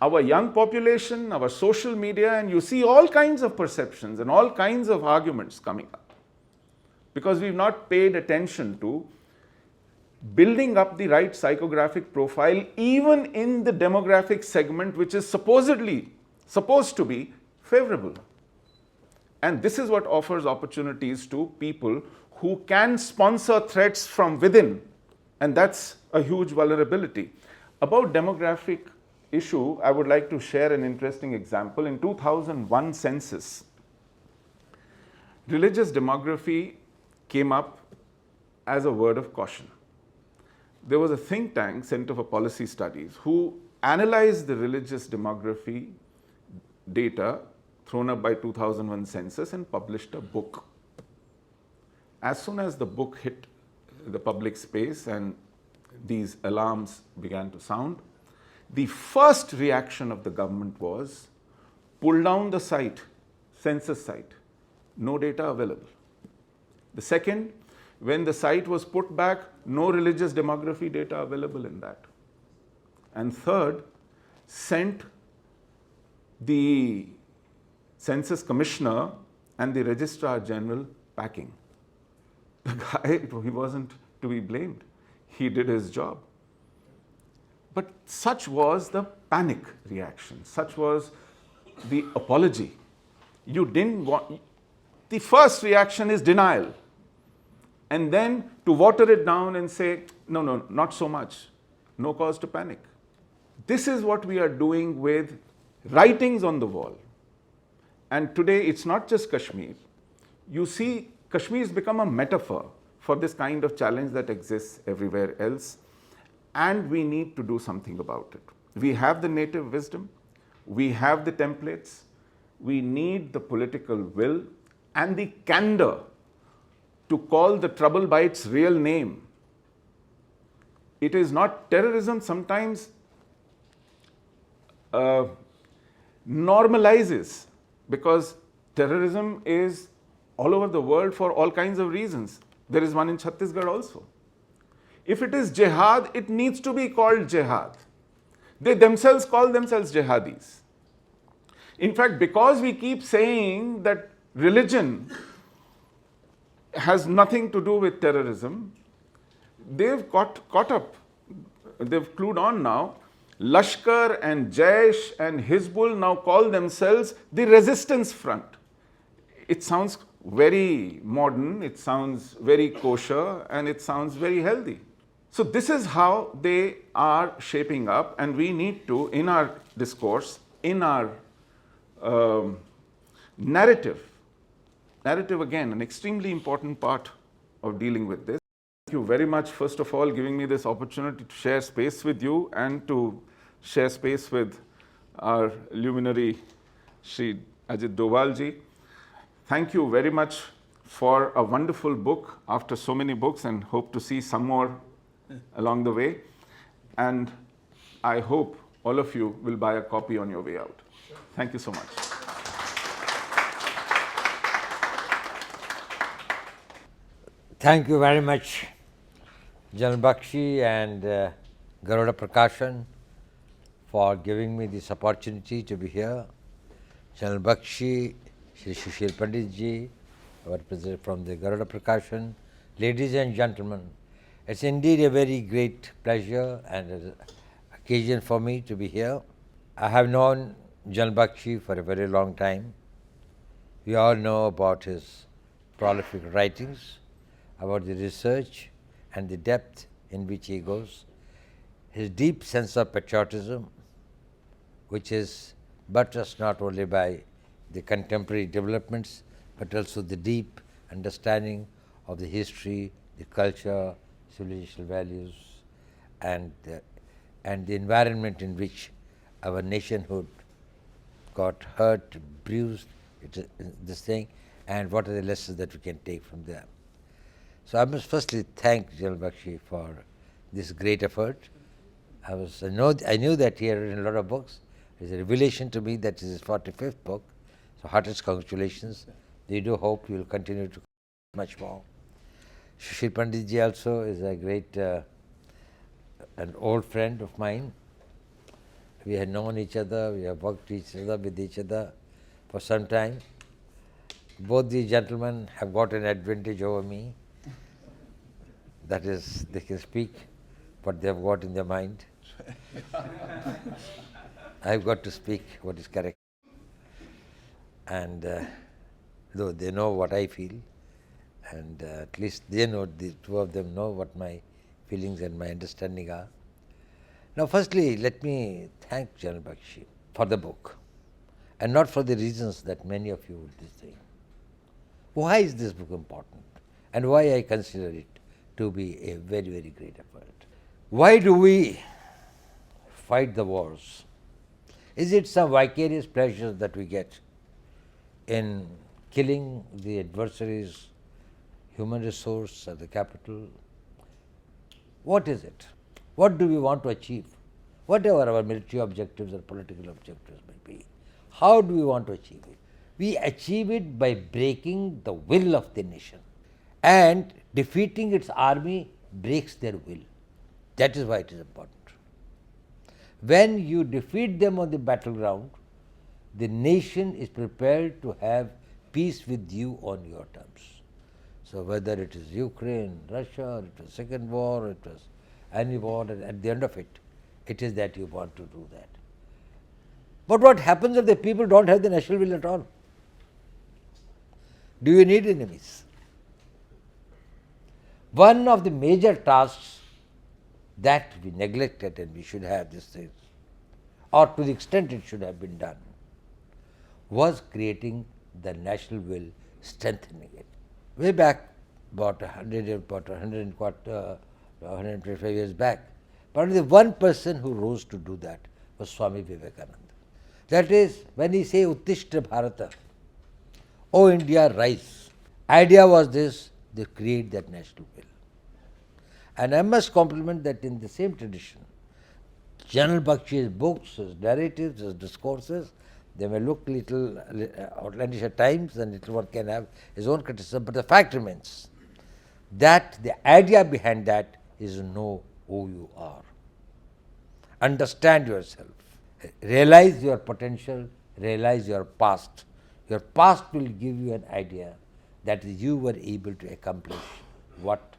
our young population, our social media, and you see all kinds of perceptions and all kinds of arguments coming up because we've not paid attention to building up the right psychographic profile even in the demographic segment which is supposed to be favorable. And this is what offers opportunities to people who can sponsor threats from within, and that's a huge vulnerability. About demographic issue, I would like to share an interesting example. In 2001 census, religious demography came up as a word of caution. There was a think tank, Center for Policy Studies, who analyzed the religious demography data thrown up by 2001 census and published a book. As soon as the book hit the public space and these alarms began to sound, the first reaction of the government was, pull down the site, census site, no data available. The second, when the site was put back, no religious demography data available in that. And third, sent the census commissioner and the registrar general packing. The guy, he wasn't to be blamed. He did his job. But such was the panic reaction, such was the apology. You didn't want, the first reaction is denial. And then to water it down and say, no, not so much, no cause to panic. This is what we are doing with writings on the wall. And today it's not just Kashmir. You see, Kashmir has become a metaphor for this kind of challenge that exists everywhere else. And we need to do something about it. We have the native wisdom, we have the templates, we need the political will and the candor to call the trouble by its real name. It is not terrorism, sometimes normalizes, because terrorism is all over the world for all kinds of reasons. There is one in Chhattisgarh also. If it is jihad, it needs to be called jihad. They themselves call themselves jihadis. In fact, because we keep saying that religion has nothing to do with terrorism, they've caught up, they've clued on now. Lashkar and Jaish and Hizbul now call themselves the resistance front. It sounds very modern, it sounds very kosher, and it sounds very healthy. So this is how they are shaping up, and we need to, in our discourse, in our narrative again, an extremely important part of dealing with this. Thank you very much, first of all, giving me this opportunity to share space with you and to share space with our luminary, Shri Ajit Dovalji. Thank you very much for a wonderful book after so many books, and hope to see some more along the way. And I hope all of you will buy a copy on your way out. Thank you so much. Thank you very much, Janal Bakshi and Garuda Prakashan, for giving me this opportunity to be here. Janal Bakshi, Shri Sushil Pandit ji, our president from the Garuda Prakashan. Ladies and gentlemen, it's indeed a very great pleasure and an occasion for me to be here. I have known Janal Bakshi for a very long time. We all know about his prolific writings, about the research and the depth in which he goes, his deep sense of patriotism, which is buttressed not only by the contemporary developments, but also the deep understanding of the history, the culture, civilizational values, and the environment in which our nationhood got hurt, bruised, this thing, and what are the lessons that we can take from there. So I must firstly thank Janal Bakshi for this great effort. I knew that he had written a lot of books. It's a revelation to me that this is his 45th book. So heartiest congratulations. We do hope you will continue to much more. Sushil Pandit ji also is a great, an old friend of mine. We had known each other, we have worked with each other for some time. Both these gentlemen have got an advantage over me. That is, they can speak what they have got in their mind. I have got to speak what is correct. And though they know what I feel, and at least they know, the two of them know what my feelings and my understanding are. Now, firstly, let me thank Janal Bakshi for the book, and not for the reasons that many of you would be saying. Why is this book important, and why I consider it to be a very, very great effort? Why do we fight the wars? Is it some vicarious pleasures that we get in killing the adversaries, human resource or the capital? What is it? What do we want to achieve? Whatever our military objectives or political objectives may be, how do we want to achieve it? We achieve it by breaking the will of the nation, and defeating its army breaks their will. That is why it is important. When you defeat them on the battleground, the nation is prepared to have peace with you on your terms. So whether it is Ukraine, Russia, it was second war, it was any war, at the end of it, it is that you want to do that. But what happens if the people don't have the national will at all? Do you need enemies? One of the major tasks that we neglected, and we should have these things, or to the extent it should have been done, was creating the national will, strengthening it. Way back, about 125 years back, but only one person who rose to do that was Swami Vivekananda. That is, when he say Uttishta Bharata, O India, rise. Idea was this, they create that national will. And I must compliment that in the same tradition, Janal Bakshi's books, his narratives, his discourses, they may look little outlandish at times, and little one can have his own criticism, but the fact remains that the idea behind that is know who you are. Understand yourself. Realize your potential, realize your past. Your past will give you an idea that you were able to accomplish what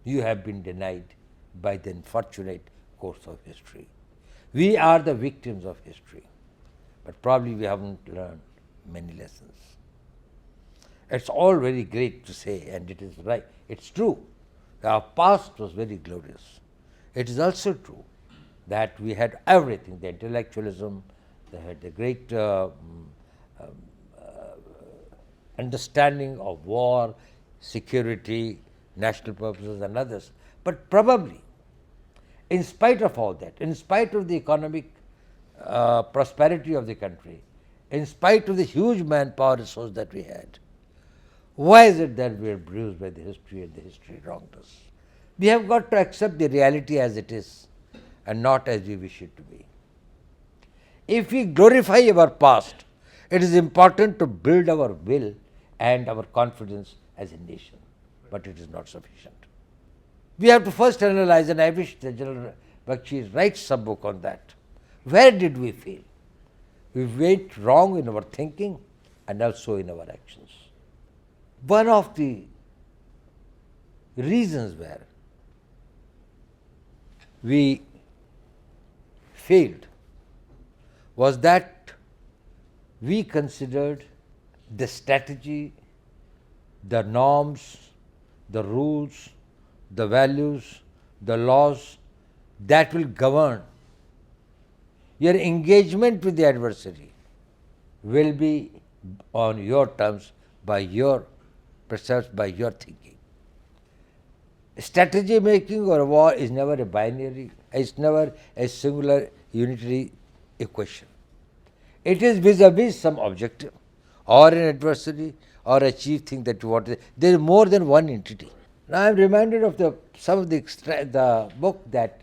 you have been denied by the unfortunate course of history. We are the victims of history, but probably we haven't learned many lessons. It's all very great to say, and it is right, it's true, Our past was very glorious. It is also true that we had everything, the intellectualism, they had the great understanding of war, security, national purposes and others. But probably, in spite of all that, in spite of the economic prosperity of the country, in spite of the huge manpower resource that we had, why is it that we are bruised by the history and the history wronged us? We have got to accept the reality as it is and not as we wish it to be. If we glorify our past, it is important to build our will and our confidence as a nation, but it is not sufficient. We have to first analyze, and I wish the General Bakshi writes some book on that. Where did we fail? We went wrong in our thinking and also in our actions. One of the reasons where we failed was that we considered the strategy, the norms, the rules, the values, the laws that will govern your engagement with the adversary will be on your terms, by your precepts, by your thinking. Strategy making or war is never a binary, it's never a singular unitary equation. It is vis-a-vis some objective or an adversary or a chief thing that you want to. There is more than one entity. Now I am reminded of some of the book that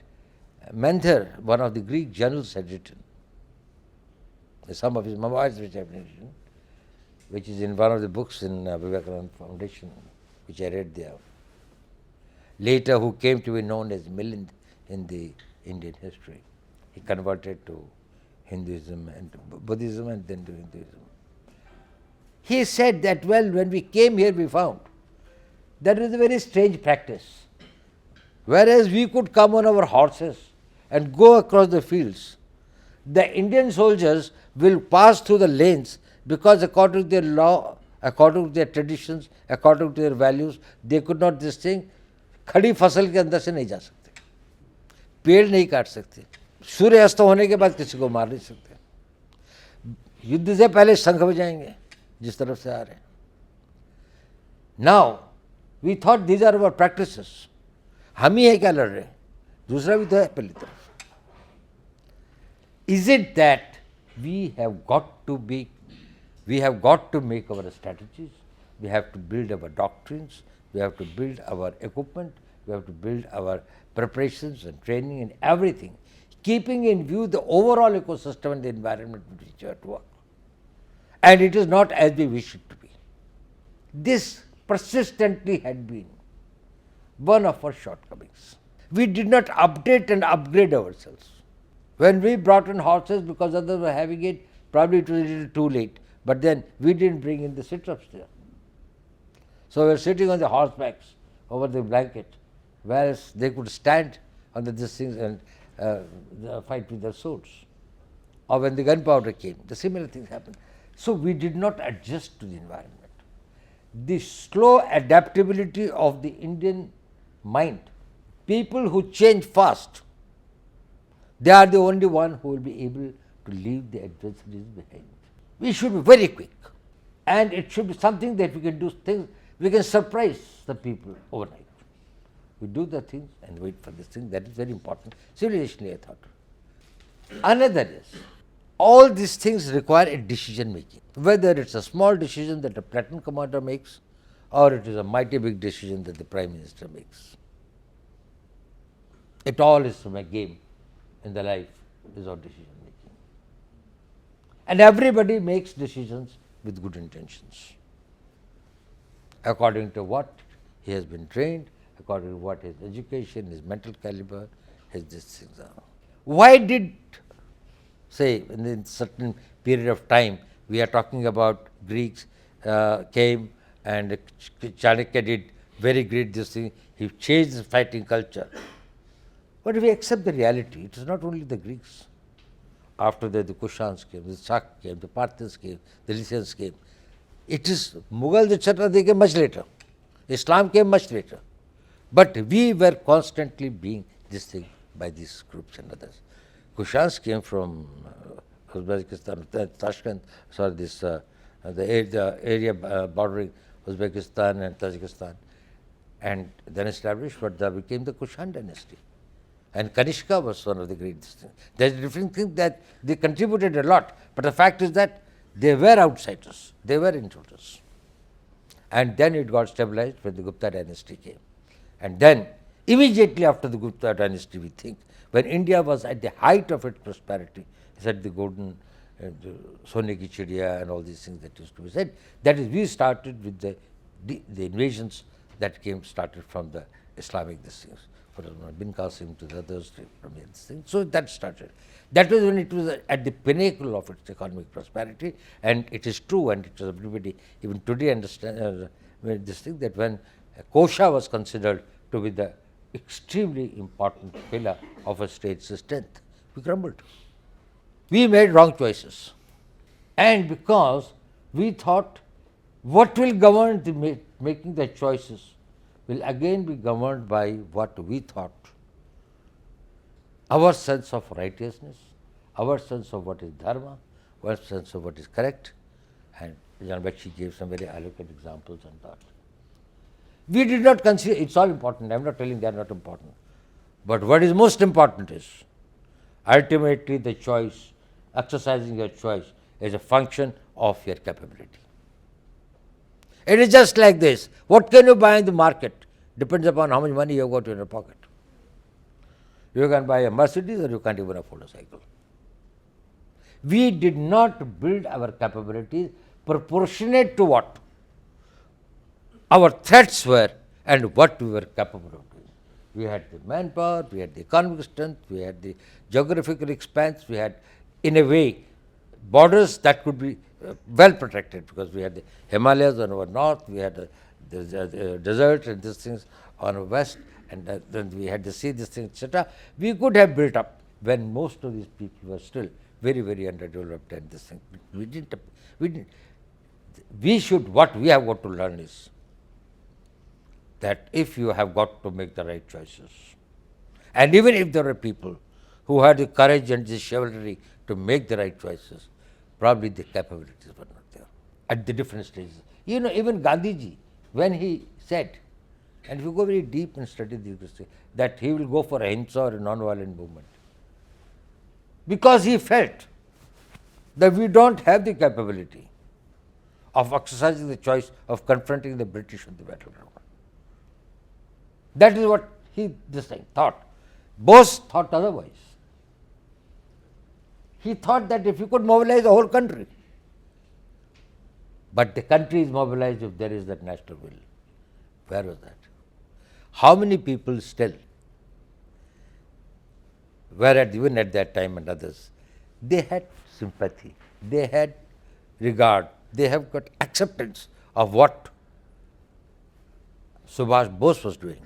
Mentor, one of the Greek generals, had written. Some of his memoirs which I have written, which is in one of the books in Vivekananda Foundation, which I read there. Later, who came to be known as Milind in the Indian history. He converted to Hinduism and Buddhism and then to Hinduism. He said that, well, when we came here, we found that is a very strange practice. Whereas we could come on our horses and go across the fields, the Indian soldiers will pass through the lanes because according to their law, according to their traditions, according to their values, they could not this thing, खड़ी फसल के अंदर से नहीं जा सकते, पेड़ नहीं काट सकते, सूर्य अस्त होने के बाद किसी को मार नहीं सकते, युद्ध से पहले शंख बजाएंगे जिस तरफ से आ रहे हैं. Now we thought these are our practices. हम ही है क्या लड़ रहे हैं, दूसरा भी तो है पहली तरफ. Is it that we have got to make our strategies, we have to build our doctrines, we have to build our equipment, we have to build our preparations and training and everything, keeping in view the overall ecosystem and the environment in which we have to work. And it is not as we wish it to be. This persistently had been one of our shortcomings. We did not update and upgrade ourselves. When we brought in horses because others were having it, probably it was a little too late. But then we didn't bring in the sit-ups there. So we were sitting on the horsebacks over the blanket, whereas they could stand under these things and fight with their swords. Or when the gunpowder came, the similar things happened. So we did not adjust to the environment. The slow adaptability of the Indian mind, people who change fast, they are the only one who will be able to leave the adversaries behind. We should be very quick, and it should be something that we can do things, we can surprise the people overnight. We do the things and wait for this thing, that is very important, civilizationally I thought. Another is, all these things require a decision making, whether it's a small decision that a platoon commander makes or it is a mighty big decision that the Prime Minister makes. It all is from a game in the life is our decision making. And everybody makes decisions with good intentions, according to what he has been trained, according to what his education, his mental caliber, his these things are. Why did, say, in a certain period of time, we are talking about Greeks came and Chanakya did very great this thing, he changed the fighting culture. But if we accept the reality, it is not only the Greeks. After that, the Kushans came, the Sak came, the Parthians came, the Lycians came. It is Mughal, the Chhatrapati came much later. Islam came much later. But we were constantly being this thing by these groups and others. Kushans came from Uzbekistan, Tashkent, sorry, the area bordering Uzbekistan and Tajikistan, and then established what became the Kushan dynasty. And Kanishka was one of the great things. There's a different thing that they contributed a lot, but the fact is that they were outsiders, they were intruders. And then it got stabilized when the Gupta dynasty came. And then, immediately after the Gupta dynasty, we think, when India was at the height of its prosperity, it's at the golden, Sone ki Chidiya and all these things that used to be said, that is, we started with the invasions that started from the Islamic things, from Bin Qasim to the others, from this thing. So that started. That was when it was at the pinnacle of its economic prosperity, and it is true, and it was everybody even today understand this thing, that when Kosha was considered to be the extremely important pillar of a state's strength, we crumbled. We made wrong choices, and because we thought what will govern the making the choices will again be governed by what we thought, our sense of righteousness, our sense of what is dharma, our sense of what is correct, and Jan Bakshi gave some very eloquent examples on that. We did not consider, it's all important, I am not telling they are not important, but what is most important is ultimately the choice, exercising your choice is a function of your capability. It is just like this. What can you buy in the market depends upon how much money you have got in your pocket. You can buy a Mercedes or you can't even afford a cycle. We did not build our capabilities proportionate to what our threats were and what we were capable of doing. We had the manpower, we had the economic strength, we had the geographical expanse, we had, in a way, borders that could be well protected, because we had the Himalayas on our north, we had the desert and these things on our west, and then we had the sea, these things, etc. We could have built up when most of these people were still very, very underdeveloped and this thing. We didn't. What we have got to learn is that if you have got to make the right choices, and even if there are people who had the courage and the chivalry to make the right choices, probably the capabilities were not there at the different stages. You know, even Gandhiji, when he said, and if you go very deep and study these things, that he will go for ahimsa or a non-violent movement, because he felt that we don't have the capability of exercising the choice of confronting the British on the battleground. That is what he thought. Bose thought otherwise. He thought that if you could mobilize the whole country, but the country is mobilized if there is that national will. Where was that? How many people still were even at that time and others, they had sympathy, they had regard, they have got acceptance of what Subhash Bose was doing,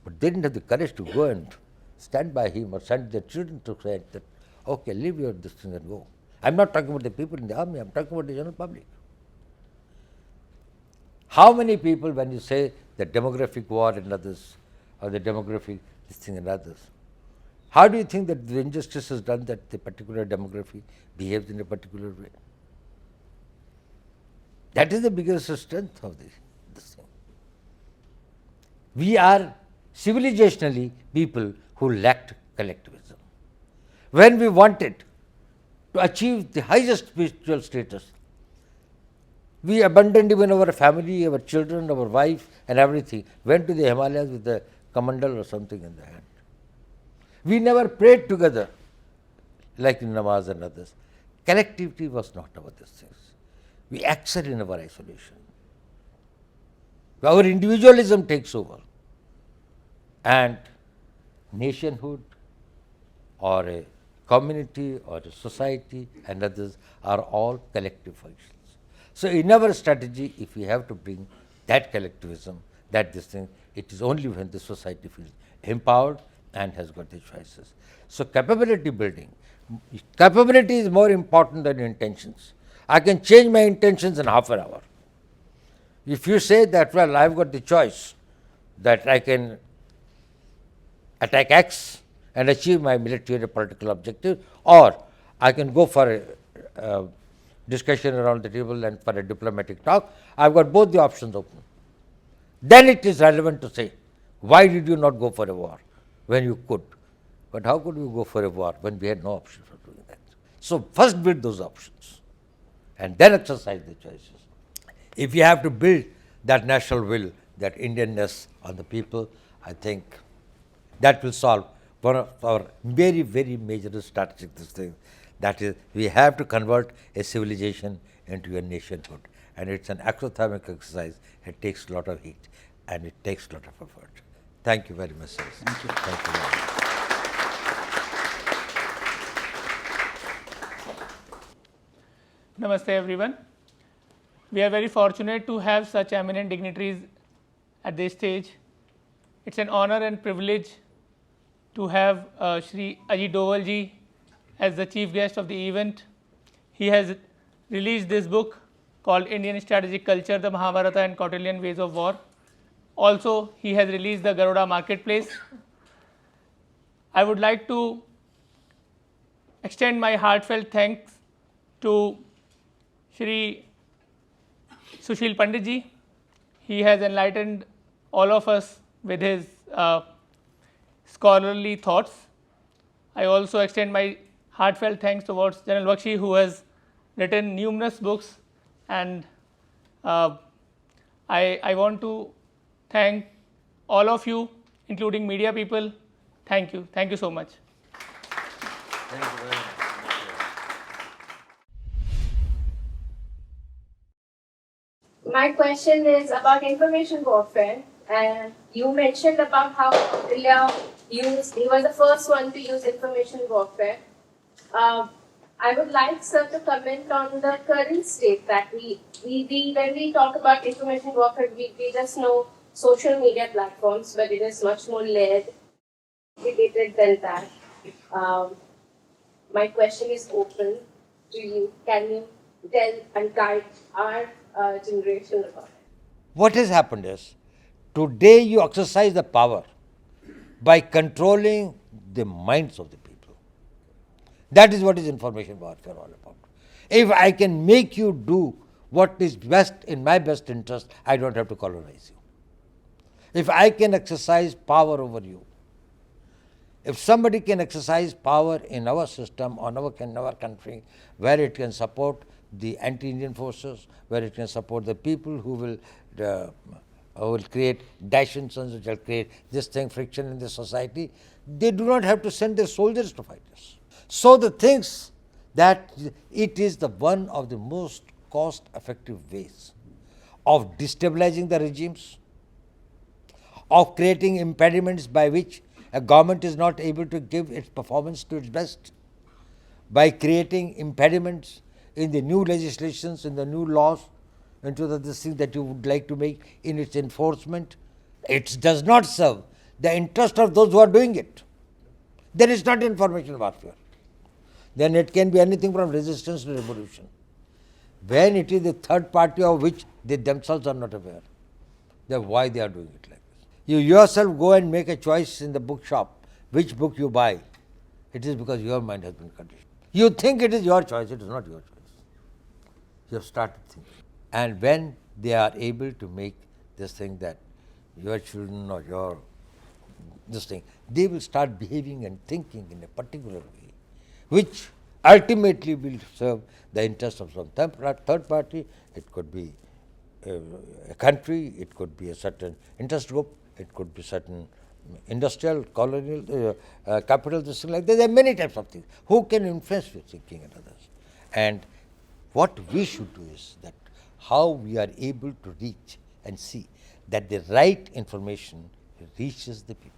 but they didn't have the courage to go and stand by him or send their children to say that, okay, leave your this thing and go. I am not talking about the people in the army, I am talking about the general public. How many people, when you say the demographic war and others, or the demographic this thing and others, how do you think that the injustice is done that the particular demography behaves in a particular way? That is the biggest strength of this thing. We are civilizationally people who lacked collectivism. When we wanted to achieve the highest spiritual status, we abandoned even our family, our children, our wife and everything, went to the Himalayas with a kamandal or something in the hand. We never prayed together like in namaz and others. Collectivity was not our these things. We excel in our isolation. Our individualism takes over, and nationhood or a community or a society and others are all collective functions. So in our strategy, if we have to bring that collectivism, that this thing, it is only when the society feels empowered and has got the choices. So capability building, capability is more important than intentions. I can change my intentions in half an hour. If you say that, well, I have got the choice that I can attack X and achieve my military or political objective, or I can go for a discussion around the table and for a diplomatic talk. I've got both the options open. Then it is relevant to say, why did you not go for a war when you could? But how could you go for a war when we had no option for doing that? So first build those options and then exercise the choices. If you have to build that national will, that Indianness on the people, I think that will solve one of our very, very major strategic things. That is, we have to convert a civilization into a nationhood. And it's an exothermic exercise. It takes a lot of heat and it takes a lot of effort. Thank you very much, sir. Thank you. Thank you very much. Namaste everyone. We are very fortunate to have such eminent dignitaries at this stage. It's an honor and privilege to have Shri Ajit Doval ji as the chief guest of the event. He has released this book called Indian Strategic Culture, the Mahabharata and Kautilian Ways of War. Also, he has released the Garuda Marketplace. I would like to extend my heartfelt thanks to Shri Sushil Pandit ji. He has enlightened all of us with his scholarly thoughts. I also extend my heartfelt thanks towards General Bakshi, who has written numerous books, and I want to thank all of you, including media people. Thank you. Thank you so much. Thank you very much. My question is about information warfare, and you mentioned about how Kautilya he was the first one to use information warfare. I would like sir to comment on the current state that when we talk about information warfare, we just know social media platforms, but it is much more layered, complicated than that. My question is open to you. Can you tell and guide our generation about it? What has happened is, today you exercise the power by controlling the minds of the people. That is what is information warfare all about. If I can make you do what is best in my best interest, I don't have to colonize you. If I can exercise power over you, if somebody can exercise power in our system, in our country, where it can support the anti-Indian forces, where it can support the people who will create dashings, which will create this thing, friction in the society, they do not have to send their soldiers to fight us. So the things that it is the one of the most cost-effective ways of destabilizing the regimes, of creating impediments by which a government is not able to give its performance to its best, by creating impediments in the new legislations, in the new laws, into the things that you would like to make in its enforcement. It does not serve the interest of those who are doing it. Then it's not information warfare. Then it can be anything from resistance to revolution. When it is the third party of which they themselves are not aware, then why they are doing it like this. You yourself go and make a choice in the bookshop, which book you buy. It is because your mind has been conditioned. You think it is your choice, it is not your choice. You have started thinking. And when they are able to make this thing that your children or your this thing, they will start behaving and thinking in a particular way, which ultimately will serve the interest of some third party. It could be a country, it could be a certain interest group, it could be certain industrial, colonial, capital, this thing like that. There are many types of things. Who can influence your thinking and others? And what we should do is that how we are able to reach and see that the right information reaches the people,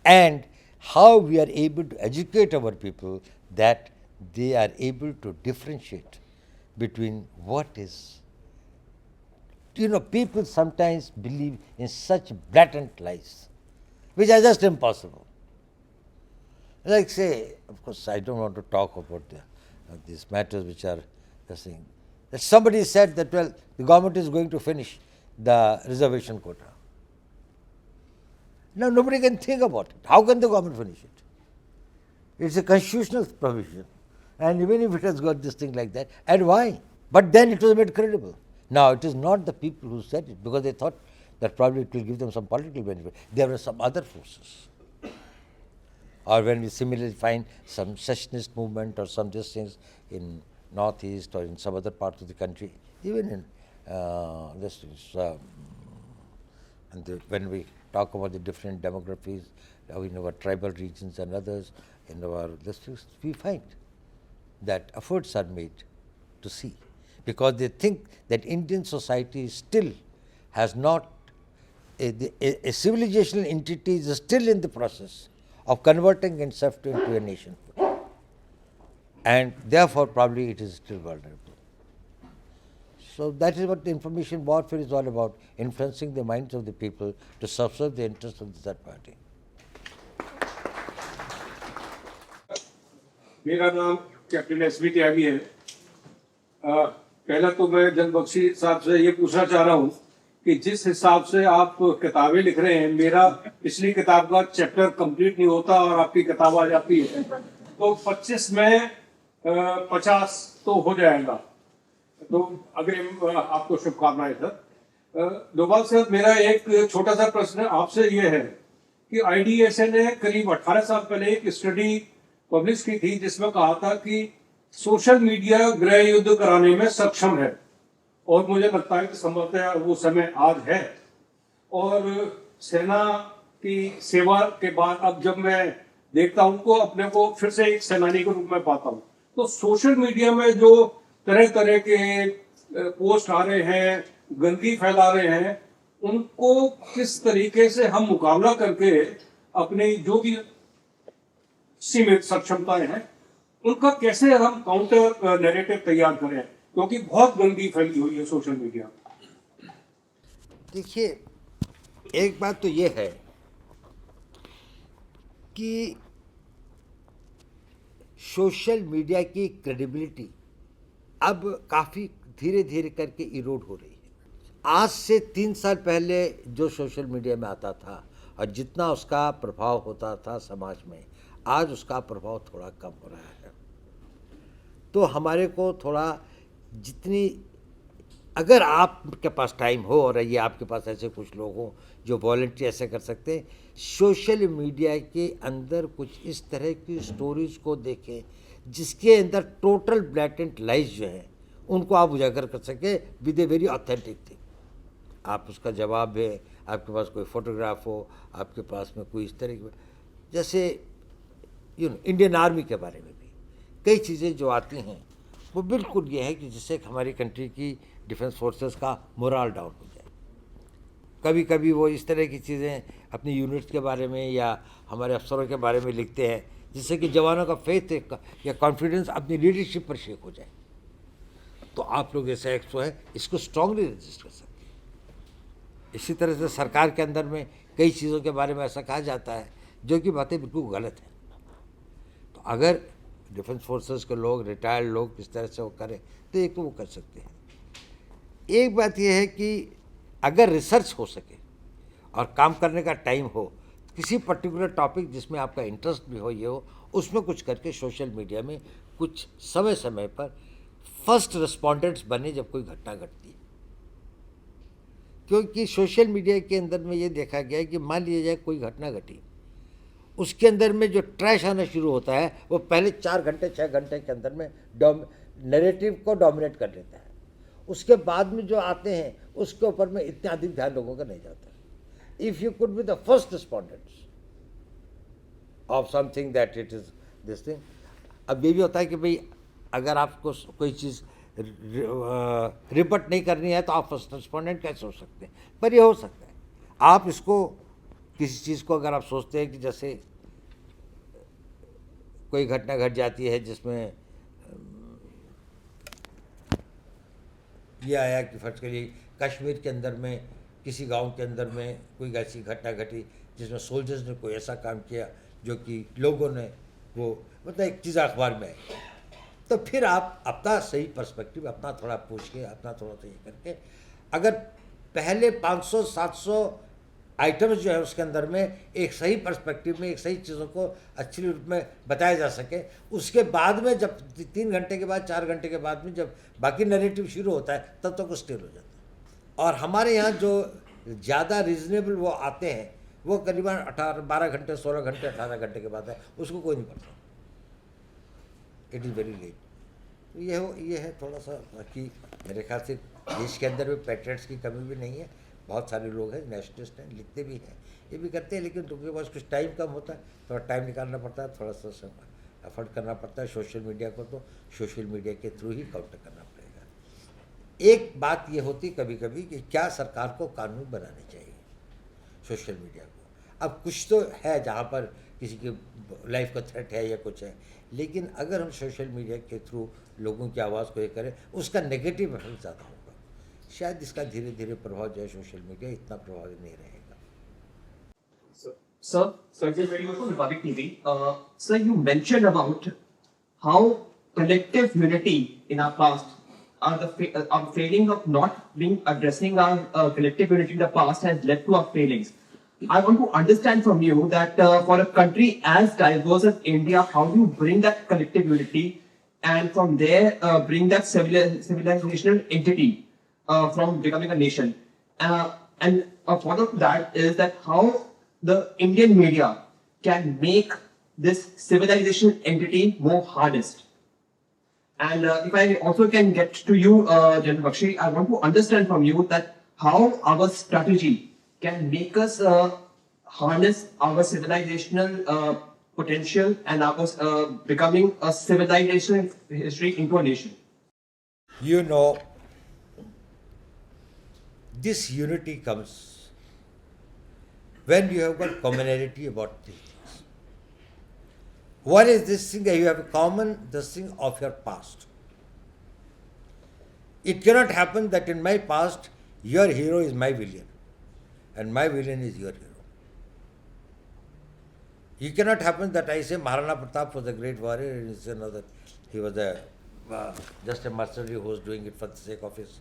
and how we are able to educate our people that they are able to differentiate between what is. People sometimes believe in such blatant lies, which are just impossible. Like say, of course, I don't want to talk about these matters which are the thing. That somebody said that, well, the government is going to finish the reservation quota. Now nobody can think about it. How can the government finish it? It's a constitutional provision. And even if it has got this thing like that, and why? But then it was made credible. Now it is not the people who said it, because they thought that probably it will give them some political benefit. There were some other forces. Or when we similarly find some secessionist movement or some these things in northeast or in some other parts of the country, even in when we talk about the different demographies in our tribal regions and others, in our districts, we find that efforts are made to see, because they think that Indian society still has not, a civilizational entity is still in the process of converting itself into a nation. And therefore, probably it is still vulnerable. So that is what the information warfare is all about, influencing the minds of the people to subserve the interests of the third party. मेरा नाम captain SB त्यागी है। पहला तो मैं जनबख्शी साहब से ये पूछना चाह रहा हूँ कि जिस हिसाब से आप किताबें लिख रहे हैं, मेरा पिछली किताब का चैप्टर कंप्लीट नहीं होता और आपकी किताब आ जाती है, तो 25 में 50 तो हो जाएगा। तो अग्रिम आपको शुभकामनाएं सर। डोभाल साहब, मेरा एक छोटा सा प्रश्न आपसे ये है कि IDSA ने करीब 18 साल पहले एक स्टडी पब्लिश की थी जिसमें कहा था कि सोशल मीडिया गृह युद्ध कराने में सक्षम है, और मुझे लगता है कि संभवतः वो समय आज है। और सेना की सेवा के बाद अब जब मैं देखता हूं को अपने को फिर से एक सेनानी के रूप में पाता हूं, तो सोशल मीडिया में जो तरह तरह के पोस्ट आ रहे हैं, गंदगी फैला रहे हैं, उनको किस तरीके से हम मुकाबला करके अपनी जो भी सीमित सक्षमताएं हैं उनका कैसे हम काउंटर नैरेटिव तैयार करें, क्योंकि बहुत गंदगी फैली हुई है सोशल मीडिया। देखिए, एक बात तो ये है कि सोशल मीडिया की क्रेडिबिलिटी अब काफ़ी धीरे धीरे करके इरोड हो रही है। आज से 3 साल पहले जो सोशल मीडिया में आता था और जितना उसका प्रभाव होता था समाज में, आज उसका प्रभाव थोड़ा कम हो रहा है। तो हमारे को थोड़ा जितनी, अगर आपके पास टाइम हो और ये आपके पास ऐसे कुछ लोग हों जो वॉलंटियर ऐसे कर सकते हैं, सोशल मीडिया के अंदर कुछ इस तरह की स्टोरीज को देखें जिसके अंदर टोटल ब्लैटेंट लाइज जो हैं उनको आप उजागर कर सकें with a very authentic thing. आप उसका जवाब है, आपके पास कोई फोटोग्राफ हो, आपके पास में कोई इस तरह की, जैसे इंडियन आर्मी के बारे में भी कई चीज़ें जो आती हैं वो बिल्कुल ये है कि जिससे हमारी कंट्री की डिफेंस फोर्सेस का मोरल डाउन हो जाए। कभी कभी वो इस तरह की चीज़ें अपनी यूनिट्स के बारे में या हमारे अफसरों के बारे में लिखते हैं जिससे कि जवानों का फेथ या कॉन्फिडेंस अपनी लीडरशिप पर शेक हो जाए। तो आप लोग ऐसा एक्ट है इसको स्ट्रांगली रजिस्ट कर सकते हैं। इसी तरह से सरकार के अंदर में कई चीज़ों के बारे में ऐसा कहा जाता है जो कि बातें बिल्कुल गलत हैं। तो अगर डिफेंस फोर्सेस के लोग, रिटायर्ड लोग इस तरह से वो करें तो एक तो वो कर सकते हैं। एक बात यह है कि अगर रिसर्च हो सके और काम करने का टाइम हो, किसी पर्टिकुलर टॉपिक जिसमें आपका इंटरेस्ट भी हो, ये हो, उसमें कुछ करके सोशल मीडिया में कुछ समय समय पर फर्स्ट रिस्पॉन्डेंट्स बने जब कोई घटना घटती है। क्योंकि सोशल मीडिया के अंदर में ये देखा गया है कि मान लिया जाए कोई घटना घटी, उसके अंदर में जो ट्रैश आना शुरू होता है वो पहले 4 घंटे 6 घंटे के अंदर में नैरेटिव को डोमिनेट कर लेता है। उसके बाद में जो आते हैं उसके ऊपर में इतना अधिक ध्यान लोगों का नहीं जाता। If you could be the first respondents of something that it is this thing. अब ये भी होता है कि भाई अगर आपको कोई चीज़ रिपोर्ट नहीं करनी है तो आप फर्स्ट रिस्पॉन्डेंट कैसे हो सकते हैं, पर ये हो सकता है। आप इसको किसी चीज़ को अगर आप सोचते हैं कि जैसे कोई घटना घट जाती है जिसमें ये आया कि फर्ज करिए कश्मीर के अंदर में किसी गांव के अंदर में कोई ऐसी घटना घटी जिसमें सोल्जर्स ने कोई ऐसा काम किया जो कि लोगों ने वो मतलब एक चीज़ अखबार में आई, तो फिर आप अपना सही पर्सपेक्टिव अपना थोड़ा पूछ के अपना थोड़ा सा ये करके, अगर पहले 500-700 आइटम्स जो है उसके अंदर में एक सही पर्सपेक्टिव में एक सही चीज़ों को अच्छी रूप में बताया जा सके। उसके बाद में जब 3 घंटे के बाद 4 घंटे के बाद में जब बाकी नैरेटिव शुरू होता है तब तक वो स्टिल हो जाता है। और हमारे यहाँ जो ज़्यादा रीजनेबल वो आते हैं वो करीबन 12 घंटे 16 घंटे 18 घंटे के बाद है, उसको कोई नहीं पढ़ता। It is very late. तो ये है थोड़ा सा। बाकी मेरे ख्याल से देश के अंदर भी पेट्रियट्स की कमी भी नहीं है। बहुत सारे लोग हैं, नेशनलिस्ट हैं, लिखते भी हैं, ये भी करते हैं, लेकिन उनके पास कुछ टाइम कम होता है, थोड़ा टाइम निकालना पड़ता है, थोड़ा सा एफर्ट करना पड़ता है। सोशल मीडिया को तो सोशल मीडिया के थ्रू ही काउंटर करना पड़ेगा। एक बात ये होती कभी कभी कि क्या सरकार को कानून बनाने चाहिए सोशल मीडिया को। अब कुछ तो है जहाँ पर किसी की लाइफ का थ्रेट है या कुछ है, लेकिन अगर हम सोशल मीडिया के थ्रू लोगों की आवाज़ को ये करें, उसका नेगेटिव इफेक्ट ज़्यादा होगा। शायद इसका धीरे धीरे प्रभाव जो है सोशल मीडिया इतना प्रभावी नहीं रहेगा। Sir, Sanjay Vediwal from Republic TV. Sir, you mentioned about how collective unity in our past our failing of not being addressing our collective unity in the past has led to our failings. I want to understand from you that for a country as diverse as India, how do you bring that collective unity and from there bring that civilizational entity from becoming a nation? And a follow-up to that is that how the Indian media can make this civilization entity more harnessed. And if I also can get to you, General Bakshi, I want to understand from you that how our strategy can make us harness our civilizational potential and our becoming a civilization history into a nation. You know, this unity comes when you have got commonality about these things. One is this thing that you have a common this thing of your past. It cannot happen that in my past your hero is my villain and my villain is your hero. It cannot happen that I say Maharana Pratap was a great warrior and it's another. He was just a mercenary who was doing it for the sake of his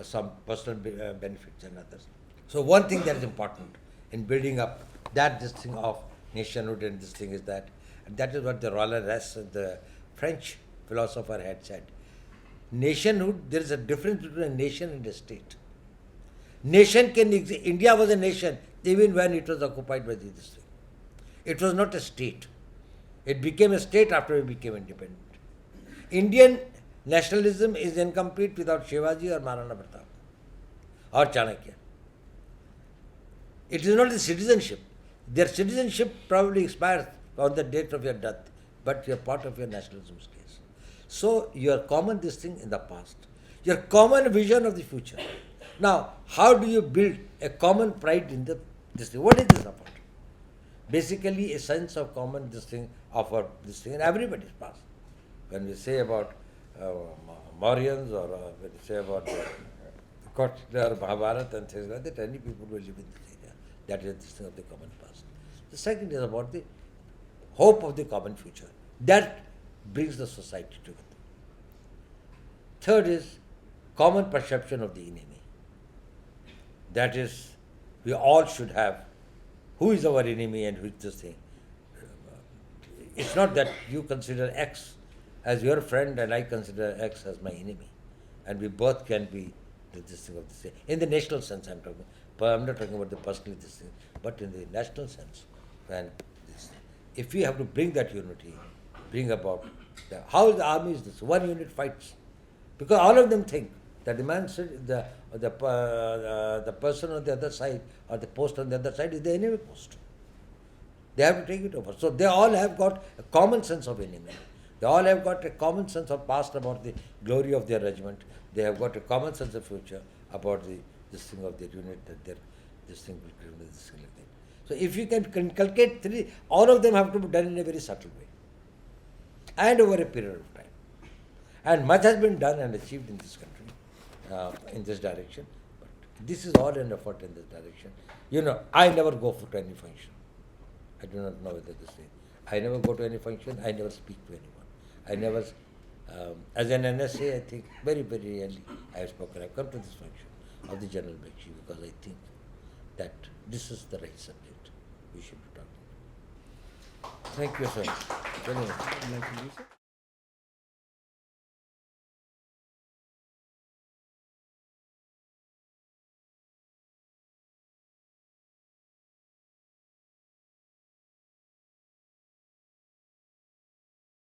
some personal benefits and others. So one thing that is important in building up that this thing of nationhood and this thing is that, and that is what the Roland Res, the French philosopher, had said. Nationhood, there is a difference between a nation and a state. Nation can exist. India was a nation even when it was occupied by this thing. It was not a state. It became a state after it became independent. Indian nationalism is incomplete without Shivaji or Maharana Pratap or Chanakya. It is not the citizenship. Their citizenship probably expires on the date of your death, but you are part of your nationalism stays. So you are common this thing in the past. Your common vision of the future. Now, how do you build a common pride in this thing? What is this about? Basically, a sense of common this thing of this thing in everybody's past. When we say about Mauryans or when we say about Kotler, Mahabharata and things like that, any people will live in this area. That is this thing of the common past. The second is about the hope of the common future. That brings the society together. Third is common perception of the enemy. That is, we all should have who is our enemy and who is this thing. It's not that you consider X as your friend and I consider X as my enemy. And we both can be this thing of the same. In the national sense I'm talking. But I'm not talking about the personal this thing, but in the national sense. When this, if we have to bring that unity, bring about how the army is this? One unit fights. Because all of them think that the man the person on the other side or the post on the other side is the enemy post. They have to take it over. So they all have got a common sense of enemy. They all have got a common sense of past about the glory of their regiment. They have got a common sense of future about this thing of their unit, that this thing will create this thing like that. So if you can inculcate three, all of them have to be done in a very subtle way and over a period of time. And much has been done and achieved in this country in this direction. But this is all an effort in this direction. You know, I never go to any function. I do not know whether this thing. I never go to any function. I never speak to anyone. I never, as an NSA, I think very, very rarely I have spoken. I have come to this function of the General Bakshi because I think that this is the right subject we should be talking. Thank you, sir. Very much.